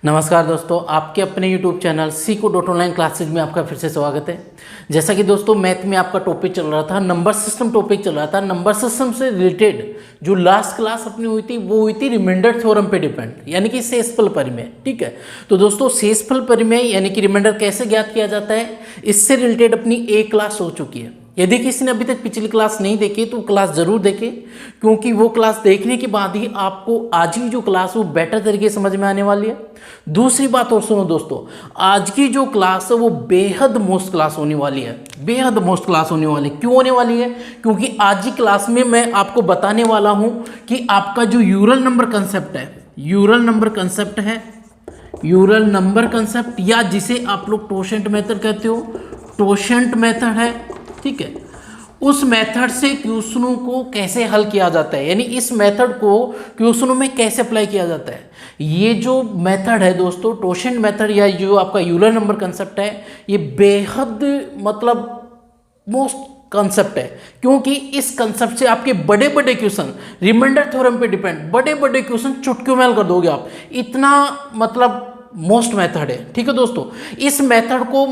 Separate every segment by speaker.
Speaker 1: नमस्कार दोस्तों, आपके अपने YouTube चैनल Seeko.online क्लासेज में आपका फिर से स्वागत है। जैसा कि दोस्तों मैथ में आपका टॉपिक चल रहा था, नंबर सिस्टम टॉपिक चल रहा था। नंबर सिस्टम से रिलेटेड जो लास्ट क्लास अपनी हुई थी वो हुई थी रिमाइंडर थ्योरम पे डिपेंड, यानी कि शेषफल परिमेय। ठीक है, तो दोस्तों शेषफल परिमेय यानी कि रिमाइंडर कैसे ज्ञात किया जाता है, इससे रिलेटेड अपनी एक क्लास हो चुकी है। यदि किसी ने अभी तक पिछली क्लास नहीं देखी तो क्लास ज़रूर देखें, क्योंकि वो क्लास देखने के बाद ही आपको आज की जो क्लास वो बेटर तरीके से समझ में आने वाली है। दूसरी बात और सुनो दोस्तों, आज की जो क्लास है वो बेहद मोस्ट क्लास होने वाली है। बेहद मोस्ट क्लास होने वाली है। क्यों होने वाली है? क्योंकि आज की क्लास में मैं आपको बताने वाला हूं कि आपका जो यूरल नंबर कंसेप्ट है, यूरल नंबर कंसेप्ट है, यूरल नंबर कंसेप्ट या जिसे आप लोग टोशेंट मेथड कहते हो, टोशेंट मेथड है। ठीक है, उस मेथड से क्वेश्चनों को कैसे हल किया जाता है, यानी इस मेथड को क्वेश्चनों में कैसे अप्लाई किया जाता है। ये जो मेथड है दोस्तों, टोशेंट मेथड या जो आपका यूलर नंबर कंसेप्ट है, ये बेहद मोस्ट कंसेप्ट है, क्योंकि इस कंसेप्ट से आपके बड़े बड़े क्वेश्चन रिमाइंडर थ्योरम पे डिपेंड, बड़े बड़े क्वेश्चन चुटकियों में हल कर दोगे आप। इतना मोस्ट मेथड है। ठीक है दोस्तों, इस मेथड को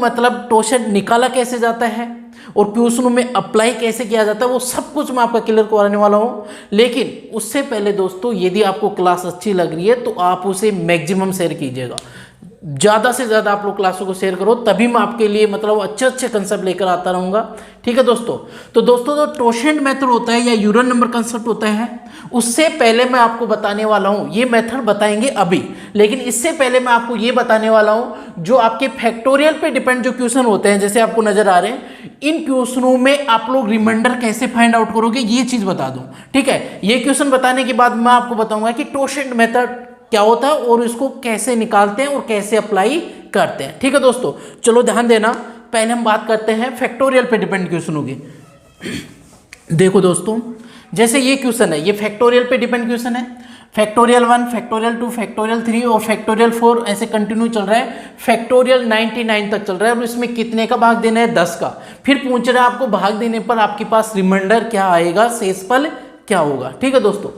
Speaker 1: टोशेंट निकाला कैसे जाता है और क्वेश्चनों में अप्लाई कैसे किया जाता है वो सब कुछ मैं आपका क्लियर कराने वाला हूं। लेकिन उससे पहले दोस्तों, यदि आपको क्लास अच्छी लग रही है तो आप उसे मैक्सिमम शेयर कीजिएगा। ज़्यादा से ज़्यादा आप लोग क्लासों को शेयर करो, तभी मैं आपके लिए अच्छे अच्छे कंसेप्ट लेकर आता रहूँगा। ठीक है दोस्तों, तो दोस्तों जो टोशेंट मेथड होता है या यूरल नंबर कंसेप्ट होता है, उससे पहले मैं आपको बताने वाला हूँ, ये मेथड बताएंगे अभी, लेकिन इससे पहले मैं आपको ये बताने वाला हूँ जो आपके फैक्टोरियल पे डिपेंड जो क्वेश्चन होते हैं, जैसे आपको नजर आ रहे हैं, इन क्वेश्चनों में आप लोग रिमाइंडर कैसे फाइंड आउट करोगे, ये चीज़ बता दूँ। ठीक है, ये क्वेश्चन बताने के बाद मैं आपको बताऊंगा कि टोशेंट मेथड क्या होता है और इसको कैसे निकालते हैं और कैसे अप्लाई करते हैं। ठीक है दोस्तों, चलो ध्यान देना। पहले हम बात करते हैं फैक्टोरियल पे डिपेंड क्वेश्चनों की। देखो दोस्तों, जैसे ये क्वेश्चन है, ये फैक्टोरियल पे डिपेंड क्वेश्चन है। फैक्टोरियल 1, फैक्टोरियल 2, फैक्टोरियल 3 और फैक्टोरियल 4 ऐसे कंटिन्यू चल रहा है। फैक्टोरियल 99 तक चल रहा है और इसमें कितने का भाग देना है? 10 का। फिर पूछ रहा है आपको भाग देने पर आपके पास रिमाइंडर क्या आएगा, शेषफल क्या होगा। ठीक है दोस्तों,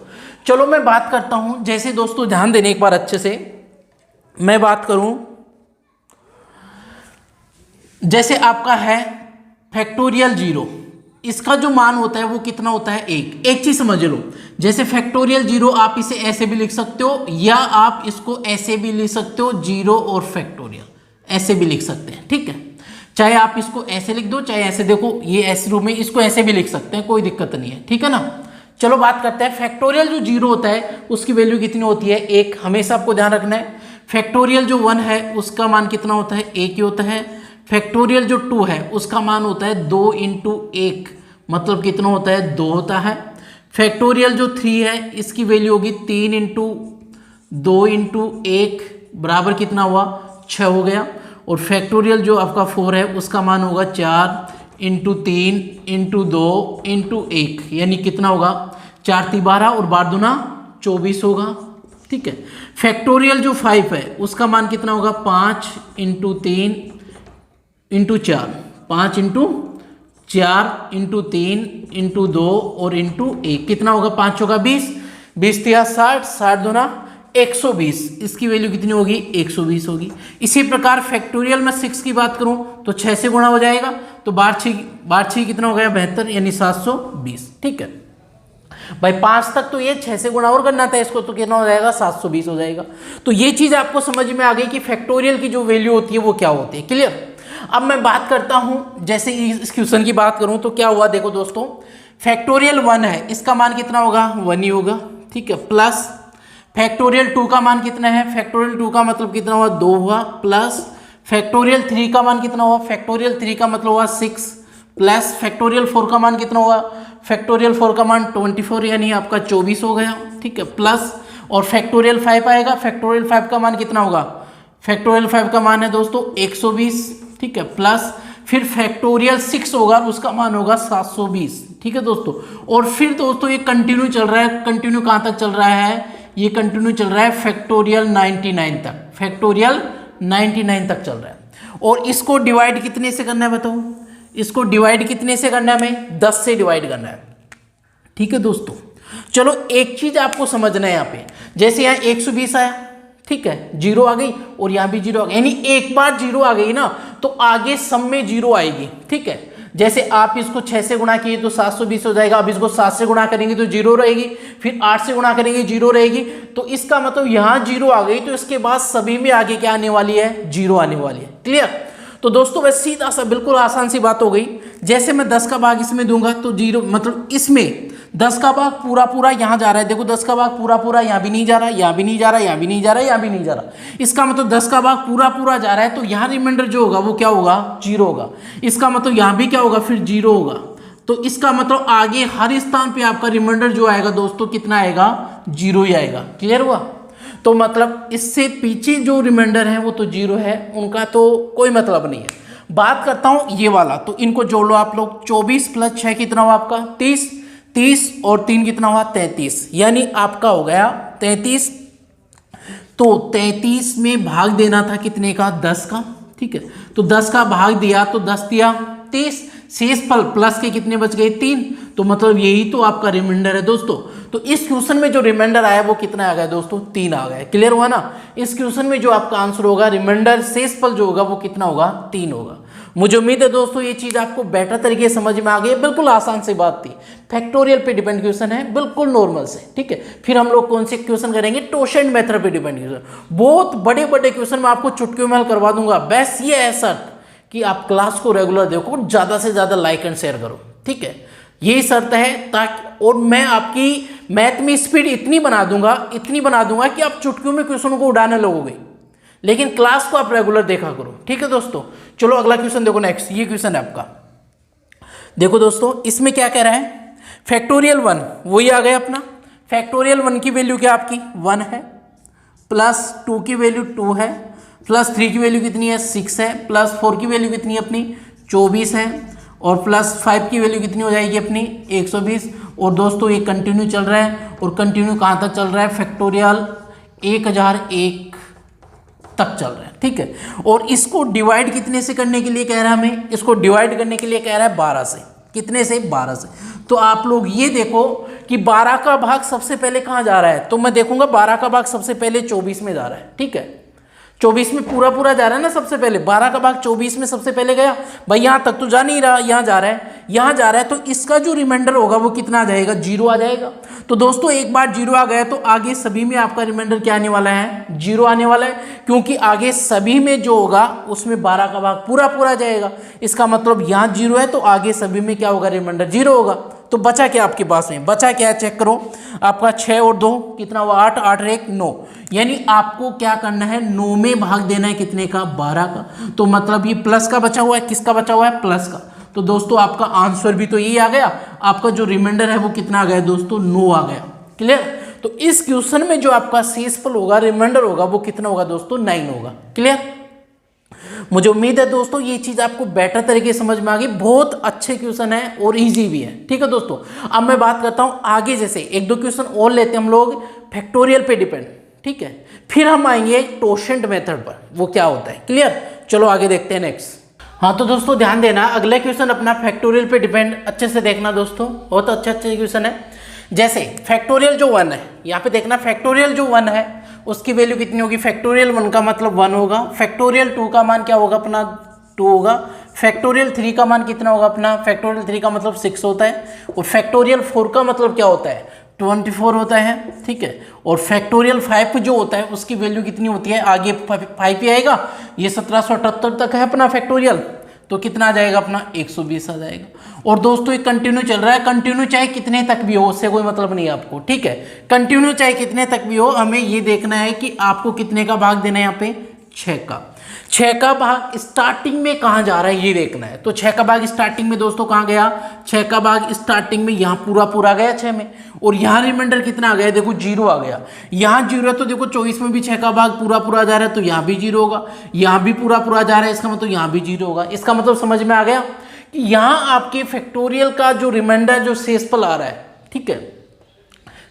Speaker 1: चलो मैं बात करता हूं। जैसे दोस्तों ध्यान देने एक बार अच्छे से, मैं बात करूं, जैसे आपका है फैक्टोरियल 0, इसका जो मान होता है वो कितना होता है? 1। एक चीज समझ लो, जैसे फैक्टोरियल 0 आप इसे ऐसे भी लिख सकते हो या आप इसको ऐसे भी लिख सकते हो, 0 और फैक्टोरियल ऐसे भी लिख सकते हैं। ठीक है, चाहे आप इसको ऐसे लिख दो, चाहे ऐसे, देखो ये ऐसे रूप में इसको ऐसे भी लिख सकते हैं, कोई दिक्कत नहीं है। ठीक है ना, चलो बात करते हैं फैक्टोरियल जो 0 होता है उसकी वैल्यू कितनी होती है? 1। हमेशा आपको ध्यान रखना है। फैक्टोरियल जो 1 है उसका मान कितना होता है? 1 ही होता है। फैक्टोरियल जो 2 है उसका मान होता है 2 × 1, मतलब कितना होता है? 2 होता है। फैक्टोरियल जो 3 है इसकी वैल्यू होगी 3 × 2 × 1 बराबर कितना हुआ? 6 हो गया। और फैक्टोरियल जो आपका 4 है उसका मान होगा 4 × 3 × 2 × 1, यानी कितना होगा? 4 × 3 12 और 12 दूना 24 होगा। ठीक है, फैक्टोरियल जो 5 है उसका मान कितना होगा? 5 × 3 × 4, 5 × 4 × 3 × 2 और × 1 कितना होगा? 5 होगा 20, 20 × 60, 60 दूना 120, इसकी वैल्यू कितनी होगी? 120 होगी। इसी प्रकार फैक्टोरियल में 6 की बात करूं तो 6 से गुणा हो जाएगा, तो 12 कितना हो गया? 72, यानी 720। ठीक है भाई, 5 तक तो ये 6 से गुणा और करना था इसको, तो कितना हो जाएगा? 720 हो जाएगा। तो ये चीज आपको समझ में आ गई कि फैक्टोरियल की जो वैल्यू होती है वो क्या होती है। क्लियर? अब मैं बात करता हूं, जैसे इस क्वेश्चन की बात करूं तो क्या हुआ? देखो दोस्तों, फैक्टोरियल 1 है, इसका मान कितना होगा? 1 ही होगा। ठीक है, प्लस फैक्टोरियल 2 का मान कितना है? फैक्टोरियल 2 का मतलब कितना हुआ? 2 हुआ। प्लस फैक्टोरियल 3 का मान कितना हुआ? फैक्टोरियल 3 का मतलब हुआ 6। प्लस फैक्टोरियल 4 का मान कितना हुआ? फैक्टोरियल 4 का मान 24, यानी आपका 24 हो गया। ठीक है, प्लस और फैक्टोरियल 5 आएगा। फैक्टोरियल 5 का मान कितना होगा? फैक्टोरियल 5 का मान है दोस्तों 120। ठीक है, प्लस फिर फैक्टोरियल 6 होगा, उसका मान होगा 720। ठीक है दोस्तों, और फिर दोस्तों ये कंटिन्यू चल रहा है। कंटिन्यू कहाँ तक चल रहा है? ये कंटिन्यू चल रहा है फैक्टोरियल 99 तक। फैक्टोरियल 99 तक चल रहा है। और इसको डिवाइड कितने से करना है बताओ? इसको डिवाइड कितने से करना है? हमें 10 से डिवाइड करना है। ठीक है दोस्तों, चलो एक चीज आपको समझना है यहाँ पे, जैसे यहाँ 120 आया, ठीक है, जीरो आ गई और यहाँ भी जीरो आ गई, यानी एक बार जीरो आ गई ना तो आगे सब में जीरो आएगी। ठीक है, जैसे आप इसको 6 से गुणा किए तो 720 हो जाएगा, अब इसको 7 से गुणा करेंगे तो जीरो रहेगी, फिर 8 से गुणा करेंगे जीरो रहेगी, तो इसका मतलब यहाँ जीरो आ गई तो इसके बाद सभी में आगे क्या आने वाली है, जीरो आने वाली है। क्लियर? तो दोस्तों बस सीधा सा बिल्कुल आसान सी बात हो गई। जैसे मैं 10 का भाग इसमें दूंगा तो जीरो, मतलब इसमें 10 का भाग पूरा पूरा यहाँ जा रहा है, देखो 10 का भाग पूरा पूरा यहाँ भी नहीं जा रहा, यहाँ भी नहीं जा रहा, यहाँ भी नहीं जा रहा, यहाँ भी नहीं जा रहा, इसका मतलब 10 का भाग पूरा पूरा जा रहा है, तो यहाँ रिमाइंडर जो होगा वो क्या होगा, जीरो होगा। इसका मतलब यहाँ भी क्या होगा, फिर जीरो होगा, तो इसका मतलब आगे हर स्थान पे आपका रिमाइंडर जो आएगा दोस्तों कितना आएगा, जीरो ही आएगा। क्लियर हुआ? तो मतलब इससे पीछे जो रिमाइंडर है वो तो जीरो है, उनका तो कोई मतलब नहीं है। बात करता हूँ ये वाला, तो इनको जोड़ लो आप लोग, 24 + 6 कितना हुआ आपका, 30, 30 और 3 कितना हुआ, 33, यानी आपका हो गया 33। तो 33 में भाग देना था कितने का, 10 का। ठीक है, तो 10 का भाग दिया तो 10 दिया 30, शेष फल प्लस के कितने बच गए, 3, तो मतलब यही तो आपका रिमाइंडर है दोस्तों। तो इस क्वेश्चन में जो रिमाइंडर आया वो कितना आ गया दोस्तों, 3 आ गया। क्लियर हुआ ना? इस क्वेश्चन में जो आपका आंसर होगा, रिमाइंडर शेषफल जो होगा वो कितना होगा, 3 होगा। मुझे उम्मीद है दोस्तों ये चीज आपको बेटर तरीके से समझ में आ गई। बिल्कुल आसान सी बात थी, फैक्टोरियल पे डिपेंड क्वेश्चन है, बिल्कुल नॉर्मल से। ठीक है, फिर हम लोग कौन से क्वेश्चन करेंगे, टोशेंट मेथड पे डिपेंड क्वेश्चन। बहुत बड़े बड़े क्वेश्चन मैं आपको चुटकियों में हल करवा दूंगा। बस ये है शर्त कि आप क्लास को रेगुलर देखो, ज्यादा से ज्यादा लाइक एंड शेयर करो। ठीक है, यही शर्त है, ताकि और मैं आपकी मैथ में स्पीड इतनी बना दूंगा कि आप चुटकियों में क्वेश्चनों को उड़ाने लगोगे, लेकिन क्लास को आप रेगुलर देखा करो। ठीक है दोस्तों, चलो अगला क्वेश्चन देखो। नेक्स्ट ये क्वेश्चन है आपका, देखो दोस्तों इसमें क्या कह रहा है, फैक्टोरियल 1 वही आ गया अपना। फैक्टोरियल 1 की वैल्यू क्या आपकी 1 है, +2 की वैल्यू 2 है, +3 की वैल्यू कितनी है 6 है, +4 की वैल्यू कितनी है अपनी 24 है, और +5 की वैल्यू कितनी हो जाएगी अपनी 120। और दोस्तों ये कंटिन्यू चल रहा है, और कंटिन्यू कहाँ तक चल रहा है, फैक्टोरियल 1001 तक चल रहा है। ठीक है, और इसको डिवाइड कितने से करने के लिए कह रहा है हमें, इसको डिवाइड करने के लिए कह रहा है 12 से। कितने से, 12 से। तो आप लोग ये देखो कि 12 का भाग सबसे पहले कहाँ जा रहा है, तो मैं देखूंगा 12 का भाग सबसे पहले 24 में जा रहा है। ठीक है, 24 में पूरा पूरा जा रहा है ना सबसे पहले, 12 का भाग 24 में सबसे पहले गया भाई, यहाँ तक तो जा नहीं रहा, यहाँ जा रहा है, यहाँ जा रहा है, तो इसका जो रिमाइंडर होगा वो कितना आ जाएगा, 0 आ जाएगा। तो दोस्तों एक बार 0 आ गया तो आगे सभी में आपका रिमाइंडर क्या आने वाला है, 0 आने वाला है, क्योंकि आगे सभी में जो होगा उसमें 12 का भाग पूरा पूरा जाएगा। इसका मतलब यहाँ 0 है तो आगे सभी में क्या होगा, रिमाइंडर 0 होगा। तो बचा क्या आपके पास में, बचा क्या, चेक करो आपका 6 और 2 कितना हुआ 8, 8 और 1 9, यानी आपको क्या करना है, 9 में भाग देना है कितने का, 12 का। तो मतलब ये प्लस का बचा हुआ है, किसका बचा हुआ है, प्लस का। तो दोस्तों आपका आंसर भी तो यही आ गया, आपका जो रिमाइंडर है वो कितना आ गया दोस्तों, 9 आ गया। क्लियर? तो इस क्वेश्चन में जो आपका शेषफल होगा, रिमाइंडर होगा, वो कितना होगा दोस्तों, 9 होगा। क्लियर? मुझे उम्मीद है दोस्तों ये चीज आपको बेटर तरीके से समझ में आ गई। बहुत अच्छे क्वेश्चन है और इजी भी है। ठीक है दोस्तों, अब मैं बात करता हूं आगे, जैसे 1-2 क्वेश्चन और लेते हैं हम लोग फैक्टोरियल पे डिपेंड। ठीक है, फिर हम आएंगे टोशेंट मेथड पर, वो क्या होता है। क्लियर? चलो आगे देखते हैं नेक्स्ट। हाँ तो दोस्तों ध्यान देना, अगला क्वेश्चन अपना फैक्टोरियल पे डिपेंड, अच्छे से देखना दोस्तों, बहुत अच्छे क्वेश्चन है। जैसे फैक्टोरियल जो 1 है, यहाँ पे देखना फैक्टोरियल जो 1 है उसकी वैल्यू कितनी होगी, फैक्टोरियल 1 का मतलब 1 होगा, फैक्टोरियल 2 का मान क्या होगा अपना 2 होगा, फैक्टोरियल 3 का मान कितना होगा अपना, फैक्टोरियल 3 का मतलब 6 होता है, और फैक्टोरियल 4 का मतलब क्या होता है 24 होता है। ठीक है, और फैक्टोरियल 5 जो होता है उसकी वैल्यू कितनी होती है, आगे 5 ही आएगा, ये 1778 तक है अपना फैक्टोरियल, तो कितना आ जाएगा अपना 120 आ जाएगा। और दोस्तों ये कंटिन्यू चल रहा है, कंटिन्यू चाहे कितने तक भी हो उससे कोई मतलब नहीं है आपको। ठीक है, कंटिन्यू चाहे कितने तक भी हो, हमें ये देखना है कि आपको कितने का भाग देना है, यहाँ पे 6 का। 6 का भाग स्टार्टिंग में कहाँ जा रहा है ये देखना है। तो 6 का भाग स्टार्टिंग में दोस्तों कहाँ गया, 6 का भाग स्टार्टिंग में यहाँ पूरा पूरा गया 6 में, और यहाँ रिमाइंडर कितना आ गया, देखो 0 आ गया। यहाँ 0 है तो देखो 24 में भी 6 का भाग पूरा पूरा जा रहा है, तो यहाँ भी 0 होगा, यहाँ भी पूरा पूरा जा रहा है, इसका मतलब यहाँ भी 0 होगा। इसका मतलब समझ में आ गया कि यहाँ आपके फैक्टोरियल का जो रिमाइंडर जो शेषफल आ रहा है, ठीक है,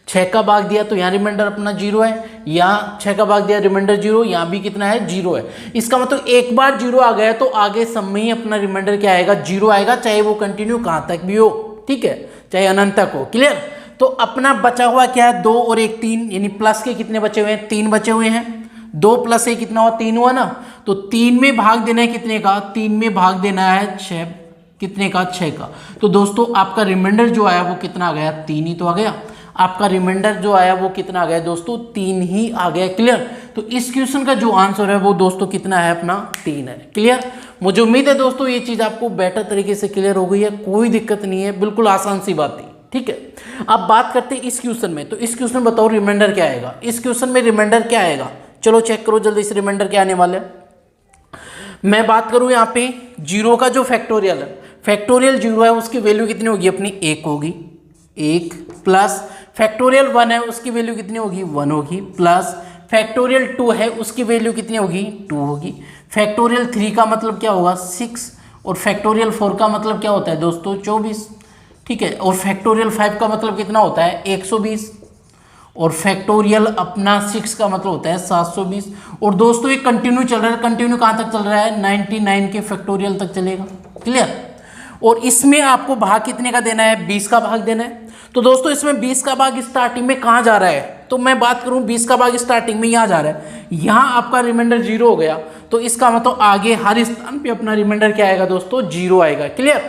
Speaker 1: 6 का भाग दिया तो यहाँ रिमाइंडर अपना 0 है, यहाँ 6 का भाग दिया रिमाइंडर 0, यहाँ भी कितना है 0 है। इसका मतलब एक बार 0 आ गया तो आगे सब में ही अपना रिमाइंडर क्या आएगा, 0 आएगा, चाहे वो कंटिन्यू कहाँ तक भी हो। ठीक है, चाहे अनंत तक हो। क्लियर? तो अपना बचा हुआ क्या है, 2 और 1 3, यानी प्लस के कितने बचे हुए हैं, 3 बचे हुए हैं। 2 + 1 कितना हुआ, 3 हुआ ना। तो 3 में भाग देना है कितने का, 3 में भाग देना है 6, कितने का, 6 का। तो दोस्तों आपका रिमाइंडर जो आया वो कितना आ गया, 3 ही तो आ गया। आपका रिमाइंडर जो आया वो कितना आ गया दोस्तों, 3 ही आ गया। क्लियर। तो इस क्वेश्चन का जो आंसर है वो दोस्तों कितना है अपना, 3 है। क्लियर। मुझे उम्मीद है दोस्तों ये चीज़ आपको बेटर तरीके से क्लियर हो गई है, कोई दिक्कत नहीं है, बिल्कुल आसान सी बात थी। ठीक है। अब बात करते हैं इस क्वेश्चन में। तो इस क्वेश्चन बताओ रिमाइंडर क्या आएगा, इस क्वेश्चन में रिमाइंडर क्या आएगा, चलो चेक करो जल्दी से रिमाइंडर क्या आने वाला है। मैं बात करूं यहाँ पे 0 का जो फैक्टोरियल है, फैक्टोरियल 0 है उसकी वैल्यू कितनी होगी अपनी, 1 होगी, 1 प्लस फैक्टोरियल 1 है उसकी वैल्यू कितनी होगी, 1 होगी, प्लस फैक्टोरियल 2 है उसकी वैल्यू कितनी होगी, 2 होगी। फैक्टोरियल 3 का मतलब क्या होगा, 6, और फैक्टोरियल 4 का मतलब क्या होता है दोस्तों, 24। ठीक है। और फैक्टोरियल 5 का मतलब कितना होता है, 120, और फैक्टोरियल अपना 6 का मतलब होता है 720। और दोस्तों ये कंटिन्यू चल रहा है, कंटिन्यू कहाँ तक चल रहा है, 99 के फैक्टोरियल तक चलेगा। क्लियर। और इसमें आपको भाग कितने का देना है, 20 का भाग देना है। तो दोस्तों इसमें 20 का भाग स्टार्टिंग में कहाँ जा रहा है, तो मैं बात करूं 20 का भाग स्टार्टिंग में यहाँ जा रहा है, यहाँ आपका रिमाइंडर 0 हो गया। तो इसका मतलब आगे हर स्थान पे अपना रिमाइंडर क्या आएगा दोस्तों, 0 आएगा। क्लियर।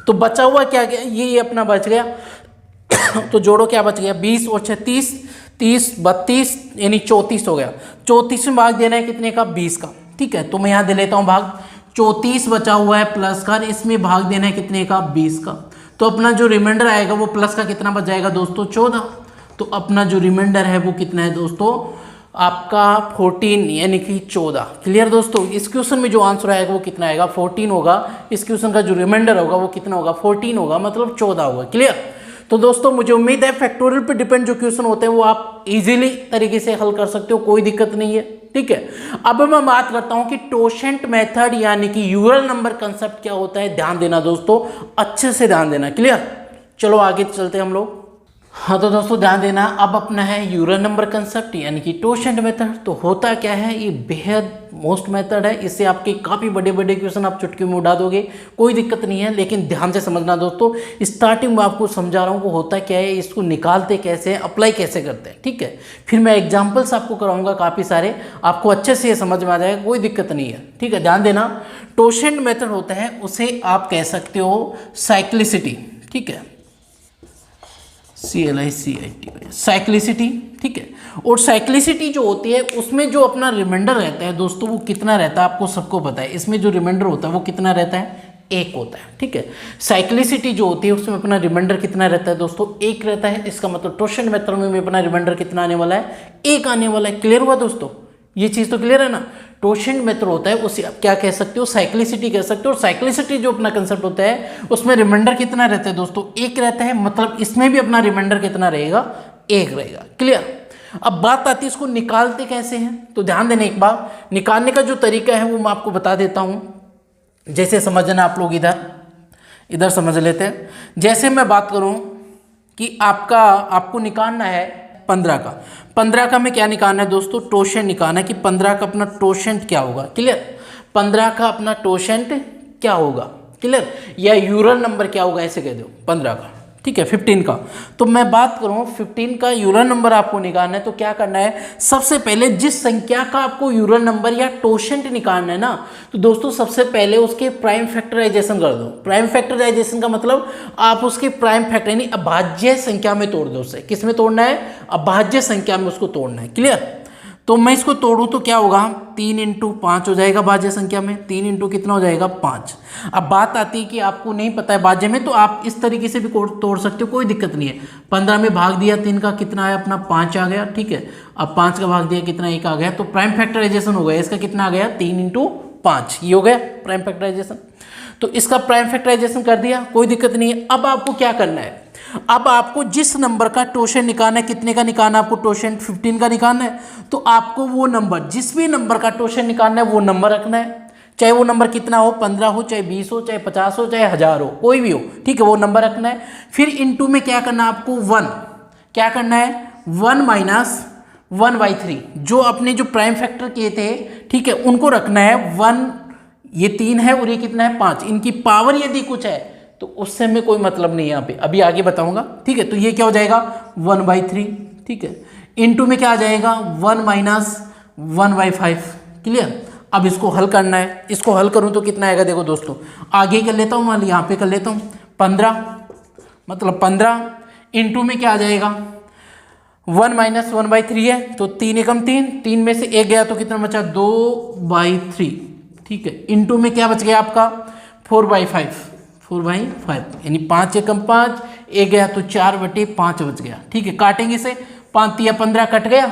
Speaker 1: तो बचा हुआ क्या गया, ये अपना बच गया। तो जोड़ो क्या बच गया, 20 और 36, 30, 32 यानी 34 हो गया। 34 में भाग देना है कितने का, 20 का। ठीक है। तो मैं यहाँ दे लेता हूँ भाग, 34 बचा हुआ है प्लस का, इसमें भाग देना है कितने का, 20 का। तो अपना जो रिमाइंडर आएगा वो प्लस का कितना बच जाएगा दोस्तों, 14। तो अपना जो रिमाइंडर है वो कितना है दोस्तों, आपका 14 यानी कि 14। क्लियर दोस्तों। इस क्वेश्चन में जो आंसर आएगा वो कितना आएगा, 14 होगा। इस क्वेश्चन का जो रिमाइंडर होगा वो कितना होगा, 14 होगा, मतलब 14 होगा। क्लियर। तो दोस्तों मुझे उम्मीद है फैक्टोरियल पे डिपेंड जो क्वेश्चन होते हैं वो आप इजीली तरीके से हल कर सकते हो, कोई दिक्कत नहीं है। ठीक है। अब मैं बात करता हूं कि टोशेंट मेथड यानी कि यूरल नंबर कंसेप्ट क्या होता है, ध्यान देना दोस्तों, अच्छे से ध्यान देना। क्लियर। चलो आगे चलते हैं हम लोग। हाँ तो दोस्तों ध्यान देना, अब अपना है यूरल नंबर कंसेप्ट यानी कि टोशेंट मेथड। तो होता क्या है, ये बेहद मोस्ट मेथड है, इससे आपके काफ़ी बड़े बड़े क्वेश्चन आप चुटकी में उड़ा दोगे, कोई दिक्कत नहीं है। लेकिन ध्यान से समझना दोस्तों, स्टार्टिंग में आपको समझा रहा हूँ कि होता क्या है, इसको निकालते कैसे हैं, अप्लाई कैसे करते हैं। ठीक है। फिर मैं एग्जाम्पल्स आपको कराऊंगा काफ़ी सारे, आपको अच्छे से ये समझ में आ जाएगा, कोई दिक्कत नहीं है। ठीक है। ध्यान देना, टोशेंट मेथड होता है उसे आप कह सकते हो साइक्लिसिटी। ठीक है, CLICITY, साइक्लिसिटी। ठीक है। और साइक्लिसिटी जो होती है उसमें जो अपना रिमाइंडर रहता है दोस्तों वो कितना रहता है, आपको सबको पता है। इसमें जो रिमाइंडर होता है वो कितना रहता है, 1 होता है। ठीक है। साइक्लिसिटी जो होती है उसमें अपना रिमाइंडर कितना रहता है दोस्तों, 1 रहता है। इसका मतलब टोशेंट मेथड में अपना रिमाइंडर कितना आने वाला है, 1 आने वाला है। क्लियर हुआ दोस्तों, ये चीज़ तो क्लियर है ना। टोशेंट मेथड होता है उसे आप क्या कह सकते हो, साइक्लिसिटी कह सकते हो। और साइक्लिसिटी जो अपना कंसेप्ट होता है उसमें रिमाइंडर कितना रहता है दोस्तों, 1 रहता है। मतलब इसमें भी अपना रिमाइंडर कितना रहेगा, 1 रहेगा। क्लियर। अब बात आती है इसको निकालते कैसे हैं, तो ध्यान देना एक बार, निकालने का जो तरीका है वो मैं आपको बता देता हूँ। जैसे समझना आप लोग इधर समझ लेते हैं। जैसे मैं बात करूँ कि आपको निकालना है 15 का, 15 का में क्या निकालना है दोस्तों, टोशेंट निकालना है कि 15 का अपना टोशेंट क्या होगा। क्लियर। 15 का अपना टोशेंट क्या होगा, क्लियर, या यूरल नंबर क्या होगा ऐसे कह दो 15 का। ठीक है। 15 का, तो मैं बात करूं 15 का यूरल नंबर आपको निकालना है तो क्या करना है, सबसे पहले जिस संख्या का आपको यूरल नंबर या टोशेंट निकालना है ना, तो दोस्तों सबसे पहले उसके प्राइम फैक्टराइजेशन कर दो। प्राइम फैक्टराइजेशन का मतलब आप उसके प्राइम फैक्टर यानी अभाज्य संख्या में तोड़ दो उसे। किस में तोड़ना है, अभाज्य संख्या में उसको तोड़ना है। क्लियर। तो मैं इसको तोड़ूं तो क्या होगा, 3 × 5 हो जाएगा भाज्य संख्या में, 3 × कितना हो जाएगा, 5। अब बात आती है कि आपको नहीं पता है भाज्य में, तो आप इस तरीके से भी तोड़ सकते हो, कोई दिक्कत नहीं है। 15 में भाग दिया 3 का कितना आया अपना, 5 आ गया। ठीक है। अब 5 का भाग दिया कितना, 1 आ गया। तो प्राइम फैक्टराइजेशन हो गया, इसका कितना आ गया, 3 × 5, ये हो गया प्राइम फैक्टराइजेशन। तो इसका प्राइम फैक्टराइजेशन कर दिया, कोई दिक्कत नहीं है। अब आपको क्या करना है, अब आपको जिस नंबर का टोशेंट निकालना है, कितने का निकालना है आपको, टोशेंट 15 का निकालना है। तो आपको वो नंबर, जिस भी नंबर का टोशेंट निकालना है वो नंबर रखना है, चाहे वो नंबर कितना हो, 15 हो, चाहे 20 हो, चाहे 50 हो, चाहे 1000 हो, कोई भी हो। ठीक है। वो नंबर रखना है। फिर इनटू में क्या करना है आपको, 1 क्या करना है, 1 - 1/3 जो अपने जो प्राइम फैक्टर किए थे, ठीक है, उनको रखना है। 1 ये 3 है और ये कितना है, 5। इनकी पावर यदि कुछ है तो उससे हमें कोई मतलब नहीं है यहाँ पे, अभी आगे बताऊंगा। ठीक है। तो ये क्या हो जाएगा, 1/3। ठीक है। इनटू में क्या आ जाएगा, 1 - 1/5। क्लियर। अब इसको हल करना है, इसको हल करूं तो कितना आएगा, देखो दोस्तों आगे कर लेता हूं, मान यहाँ पे कर लेता हूं 15, मतलब 15 इंटू में क्या आ जाएगा 1 - 1/3 है, तो 3 एकम 3, 3 में से 1 गया तो कितना बचा 2/3। ठीक है, इंटू में क्या बच गया आपका 4/5, 4/5 यानी 5 एकम 5, 1 गया तो 4/5 बच गया। ठीक है, काटेंगे इसे, 5 या 15 कट गया,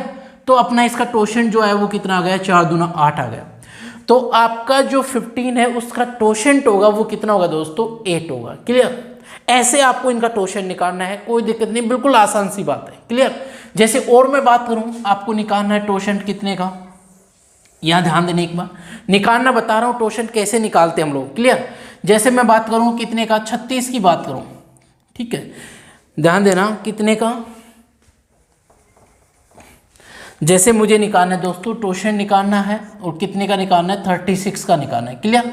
Speaker 1: तो अपना इसका टोशन जो है वो कितना आ गया 4 दूना 8 आ गया। तो आपका जो 15 है उसका टोशेंट होगा वो कितना होगा दोस्तों 8 होगा। क्लियर। ऐसे आपको इनका टोशन निकालना है, कोई दिक्कत नहीं, बिल्कुल आसान सी बात है। क्लियर। जैसे और मैं बात करूं, आपको निकालना है टोशन कितने का, यहां ध्यान देने एक बार, निकालना बता रहा हूं टोशन कैसे निकालते हैं हम लोग। क्लियर। जैसे मैं बात करूं कितने का 36 की बात करूं, ठीक है, ध्यान देना कितने का, जैसे मुझे निकालना है दोस्तों टोशन निकालना है और कितने का निकालना है 36 का निकालना है। क्लियर।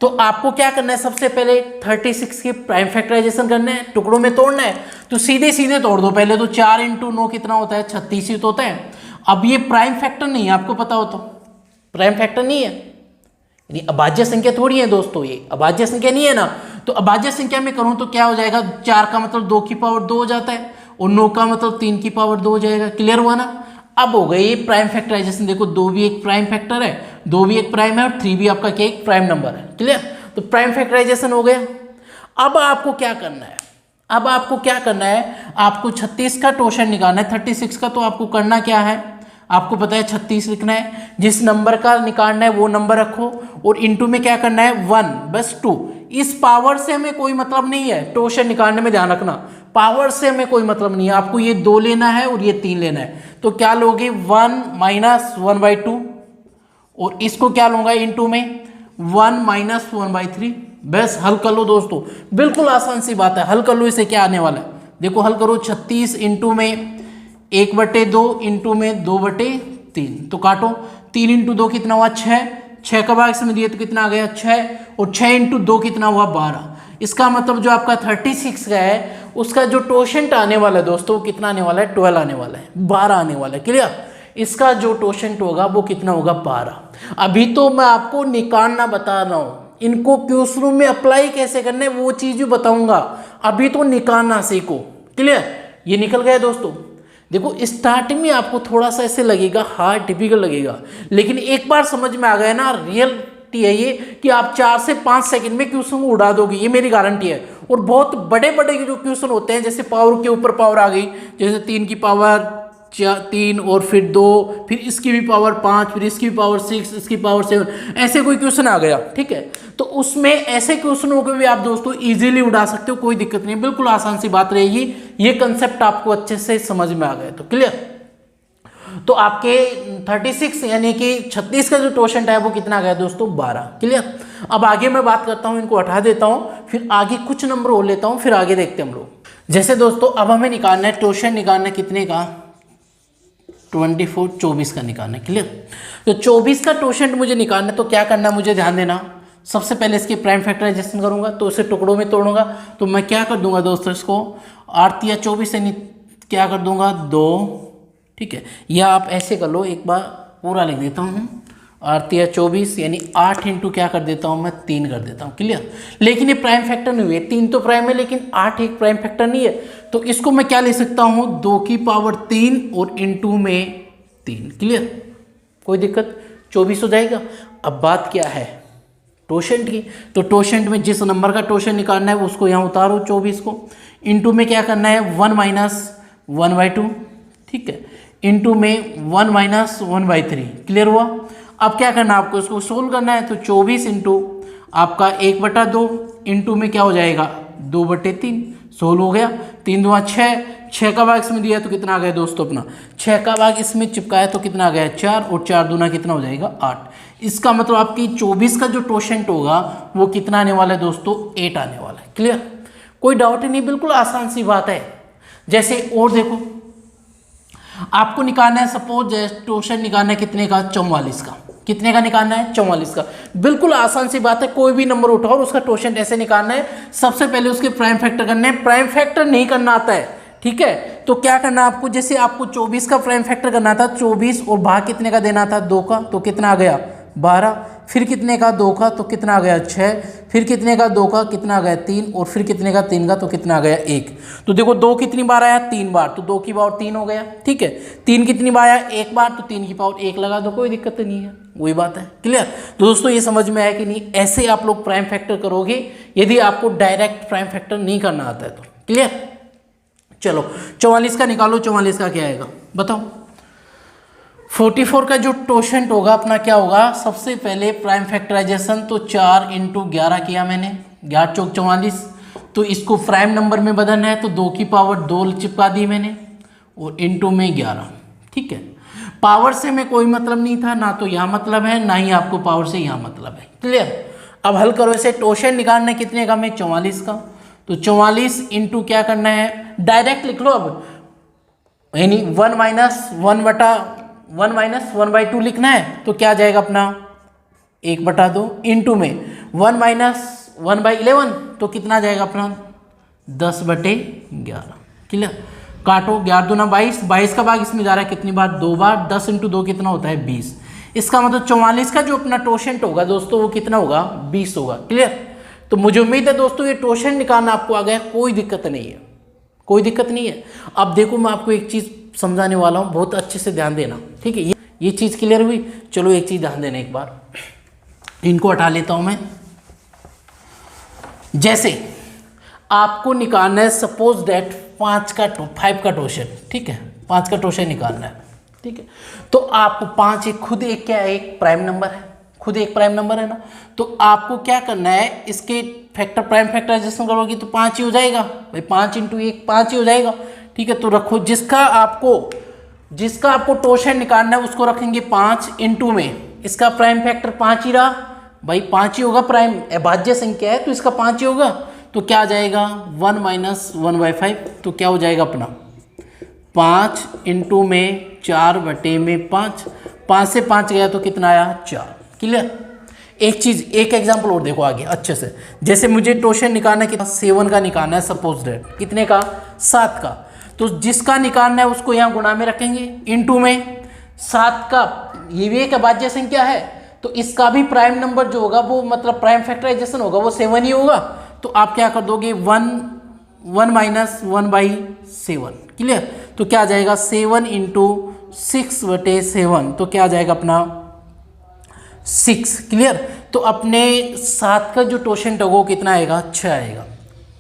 Speaker 1: तो आपको क्या करना है, सबसे पहले 36 की प्राइम फैक्टराइजेशन करना है, टुकड़ों में तोड़ना है, तो सीधे सीधे तोड़ दो पहले तो। 4 × 9 कितना होता है 36 ही तो होता है। अब ये प्राइम फैक्टर नहीं है, आपको पता हो तो प्राइम फैक्टर नहीं है, यानी अभाज्य संख्या थोड़ी है दोस्तों, ये अभाज्य संख्या नहीं है ना। तो अभाज्य संख्या में करूं तो क्या हो जाएगा, 4 का मतलब 2 की पावर 2 हो जाता है और 9 का मतलब 3 की पावर 2 हो जाएगा। क्लियर हुआ ना। अब हो गई प्राइम फैक्टराइजेशन, देखो 2 भी एक प्राइम फैक्टर है, 2 भी एक प्राइम है और 3 भी आपका क्या एक प्राइम नंबर है। क्लियर। तो प्राइम फैक्टराइजेशन हो गया। अब आपको क्या करना है, अब आपको क्या करना है, आपको 36 का टोशन निकालना है, 36 का। तो आपको करना क्या है, आपको पता है 36 लिखना है, जिस नंबर का निकालना है वो नंबर रखो और इनटू में क्या करना है 1 बस 2। इस पावर से हमें कोई मतलब नहीं है, टोशन निकालने में ध्यान रखना, पावर से हमें कोई मतलब नहीं है, आपको ये 2 लेना है और ये 3 लेना है। तो क्या लोगे 1 - 1/2 और इसको क्या लूंगा इनटू में 1 - 1/3। बस हल कर लो दोस्तों, बिल्कुल आसान सी बात है, हल कर लो। इसे क्या आने वाला है, देखो हल करो, 36 इंटू में 1/2 इंटू में 2/3, तो काटो, 3 × 2 कितना हुआ 6, 6 का भाग इसमें दिए तो कितना आ गया 6, और 6 × 2 कितना हुआ 12। इसका मतलब जो आपका 36 का है उसका जो टोशेंट आने वाला है दोस्तों कितना आने वाला है 12 आने वाला है, 12 आने वाला है। क्लियर। इसका जो टोशेंट होगा वो कितना होगा 12। अभी तो मैं आपको निकालना बता रहा हूं, इनको क्लासरूम में अप्लाई कैसे करना है वो चीज भी बताऊंगा, अभी तो निकालना सीखो। क्लियर। ये निकल गया दोस्तों। देखो स्टार्टिंग में आपको थोड़ा सा ऐसे लगेगा, हार्ड डिफिकल्ट लगेगा, लेकिन एक बार समझ में आ गया ना, रियलिटी है ये कि आप 4 से 5 सेकंड में क्वेश्चन को उड़ा दोगे, ये मेरी गारंटी है। और बहुत बड़े बड़े जो क्वेश्चन होते हैं, जैसे पावर के ऊपर पावर आ गई, जैसे 3 की पावर 3 और फिर 2, फिर इसकी भी पावर 5, फिर इसकी भी पावर 6, इसकी पावर 7, ऐसे कोई क्वेश्चन आ गया, ठीक है, तो उसमें ऐसे क्वेश्चनों को भी आप दोस्तों इजीली उड़ा सकते हो, कोई दिक्कत नहीं, बिल्कुल आसान सी बात रहेगी। ये कंसेप्ट आपको अच्छे से समझ में आ गया तो क्लियर। तो आपके 36 यानी कि 36 का जो टोशेंट है वो कितना आ गया दोस्तों 12। क्लियर। अब आगे मैं बात करता हूं, इनको हटा देता हूं, फिर आगे कुछ नंबर और लेता हूं, फिर आगे देखते हैं हम लोग। जैसे दोस्तों अब हमें निकालना है टोशन, निकालना है कितने का 24 का निकालना है। क्लियर। तो 24 का टोशेंट मुझे निकालना है, तो क्या करना है मुझे ध्यान देना, सबसे पहले इसकी प्राइम फैक्टराइजेशन करूंगा, तो इसे टुकड़ों में तोड़ूंगा, तो मैं क्या कर दूंगा दोस्तों, इसको 8 या 24 यानी क्या कर दूंगा 2, ठीक है, या आप ऐसे कर लो, एक बार पूरा लिख देता हूँ, 8 या 24 यानी 8 इंटू क्या कर देता हूँ मैं 3 कर देता हूँ। क्लियर। लेकिन ये प्राइम फैक्टर नहीं हुए, 3 तो प्राइम है लेकिन 8 एक प्राइम फैक्टर नहीं है, तो इसको मैं क्या ले सकता हूँ 2 की पावर 3 और इंटू में 3। क्लियर। कोई दिक्कत, 24 हो जाएगा। अब बात क्या है टोशेंट की, तो टोशेंट में जिस नंबर का टोशन निकालना है उसको यहाँ उतारो 24 को, इंटू में क्या करना है 1 - 1/2, ठीक है, इंटू में 1 - 1/3। क्लियर हुआ। अब क्या करना है आपको, इसको सोल्व करना है, तो 24 इंटू आपका 1/2 इंटू में क्या हो जाएगा 2/3, सोल्व हो गया। 3 दूना 6, 6 का भाग इसमें दिया तो कितना आ गया दोस्तों अपना, 6 का भाग इसमें चिपकाया तो कितना आ गया 4, और 4 दूना कितना हो जाएगा 8। इसका मतलब आपकी 24 का जो टोशेंट होगा वो कितना आने वाला है दोस्तों 8 आने वाला है। क्लियर। कोई डाउट ही नहीं, बिल्कुल आसान सी बात है। जैसे और देखो, आपको निकालना है सपोज टोशन निकालना है कितने का 44 का, कितने का निकालना है 44 का, बिल्कुल आसान सी बात है, कोई भी नंबर उठाओ और उसका टोशेंट ऐसे निकालना है, सबसे पहले उसके प्राइम फैक्टर करने हैं, प्राइम फैक्टर नहीं करना आता है ठीक है। तो क्या करना आपको, जैसे आपको 24 का प्राइम फैक्टर करना था, 24 और भाग कितने का देना था 2 का, तो कितना आ गया 12, फिर कितने का 2 का, तो कितना आ गया 6, फिर कितने का 2 का, कितना आ गया 3, और फिर कितने का 3 का, तो कितना आ गया 1। तो देखो 2 कितनी बार आया 3 बार, तो 2 की पावर 3 हो गया, ठीक है। 3 कितनी बार आया 1 बार, तो 3 की पावर 1 लगा दो, कोई दिक्कत नहीं है, वही बात है। क्लियर। तो दोस्तों ये समझ में आया कि नहीं, ऐसे आप लोग प्राइम फैक्टर करोगे यदि आपको डायरेक्ट प्राइम फैक्टर नहीं करना आता है तो। क्लियर। चलो 44 का निकालो, 44 का क्या आएगा बताओ। 44 का जो टोशेंट होगा अपना क्या होगा, सबसे पहले प्राइम फैक्टराइजेशन, तो 4 इंटू 11 किया मैंने, 11 चौक 44, तो इसको प्राइम नंबर में बदलना है, तो 2 की पावर 2 चिपका दी मैंने, और इंटू में 11, ठीक है। पावर से में कोई मतलब नहीं था, ना तो यहाँ मतलब है, ना ही आपको पावर से यहाँ मतलब है। क्लियर। अब हल करो इसे, टोशेंट निकालना है कितने का, मैं 44 का, तो 44 इंटू क्या करना है, डायरेक्ट लिख लो अब, यानी 1 माइनस 1/2 लिखना है, तो क्या जाएगा अपना 1/2 इंटू में 1 माइनस 1/11, तो कितना जाएगा अपना 10/11। क्लियर। काटो, 11 दूना 22, 22 का भाग इसमें जा रहा है कितनी बार 2 बार, 10 इंटू 2 कितना होता है 20। इसका मतलब 44 का जो अपना टोशेंट होगा दोस्तों वो कितना होगा 20 होगा। क्लियर। तो मुझे उम्मीद है दोस्तों ये टोशेंट निकालना आपको आ गया, कोई दिक्कत नहीं है, कोई दिक्कत नहीं है। अब देखो मैं आपको एक चीज़ समझाने वाला हूँ, बहुत अच्छे से ध्यान देना, ठीक है। ये चीज़ क्लियर हुई। चलो एक चीज़ ध्यान देना, एक बार इनको हटा लेता हूँ मैं। जैसे आपको निकालना है सपोज दैट 5 का टोशेंट, ठीक है, 5 का टोशेंट निकालना है, ठीक है। तो आपको 5 एक खुद एक क्या है, एक प्राइम नंबर है, खुद एक प्राइम नंबर है ना। तो आपको क्या करना है, इसके फैक्टर प्राइम फैक्टराइजेशन करोगे तो 5 ही हो जाएगा भाई, 5 इंटू 1 5 ही हो जाएगा, ठीक है। तो रखो, जिसका आपको टोशेंट निकालना है उसको रखेंगे 5 इंटू में, इसका प्राइम फैक्टर 5 ही रहा भाई, 5 ही होगा, प्राइम अभाज्य संख्या है तो इसका 5 ही होगा। तो क्या आ जाएगा 1 माइनस 1/5, तो क्या हो जाएगा अपना 5 इंटू में 4/5, 5 से 5 गया तो कितना आया 4। क्लियर। एक चीज, एक एग्जांपल और देखो आगे अच्छे से। जैसे मुझे टोशेंट निकालना है, 7 का निकालना है सपोज दैट, कितने का 7 का, तो जिसका निकालना है उसको यहाँ गुणा में रखेंगे, इंटू में 7 का, ये भी एक अभाज्य संख्या है तो इसका भी प्राइम नंबर जो होगा वो मतलब प्राइम फैक्टराइजेशन होगा वो 7 ही होगा। तो आप क्या कर दोगे 1 माइनस 1/7। क्लियर। तो क्या आ जाएगा 7 इंटू 6/7, तो क्या आ जाएगा अपना 6। क्लियर। तो अपने 7 का जो टोशेंट होगा वो कितना आएगा 6 आएगा।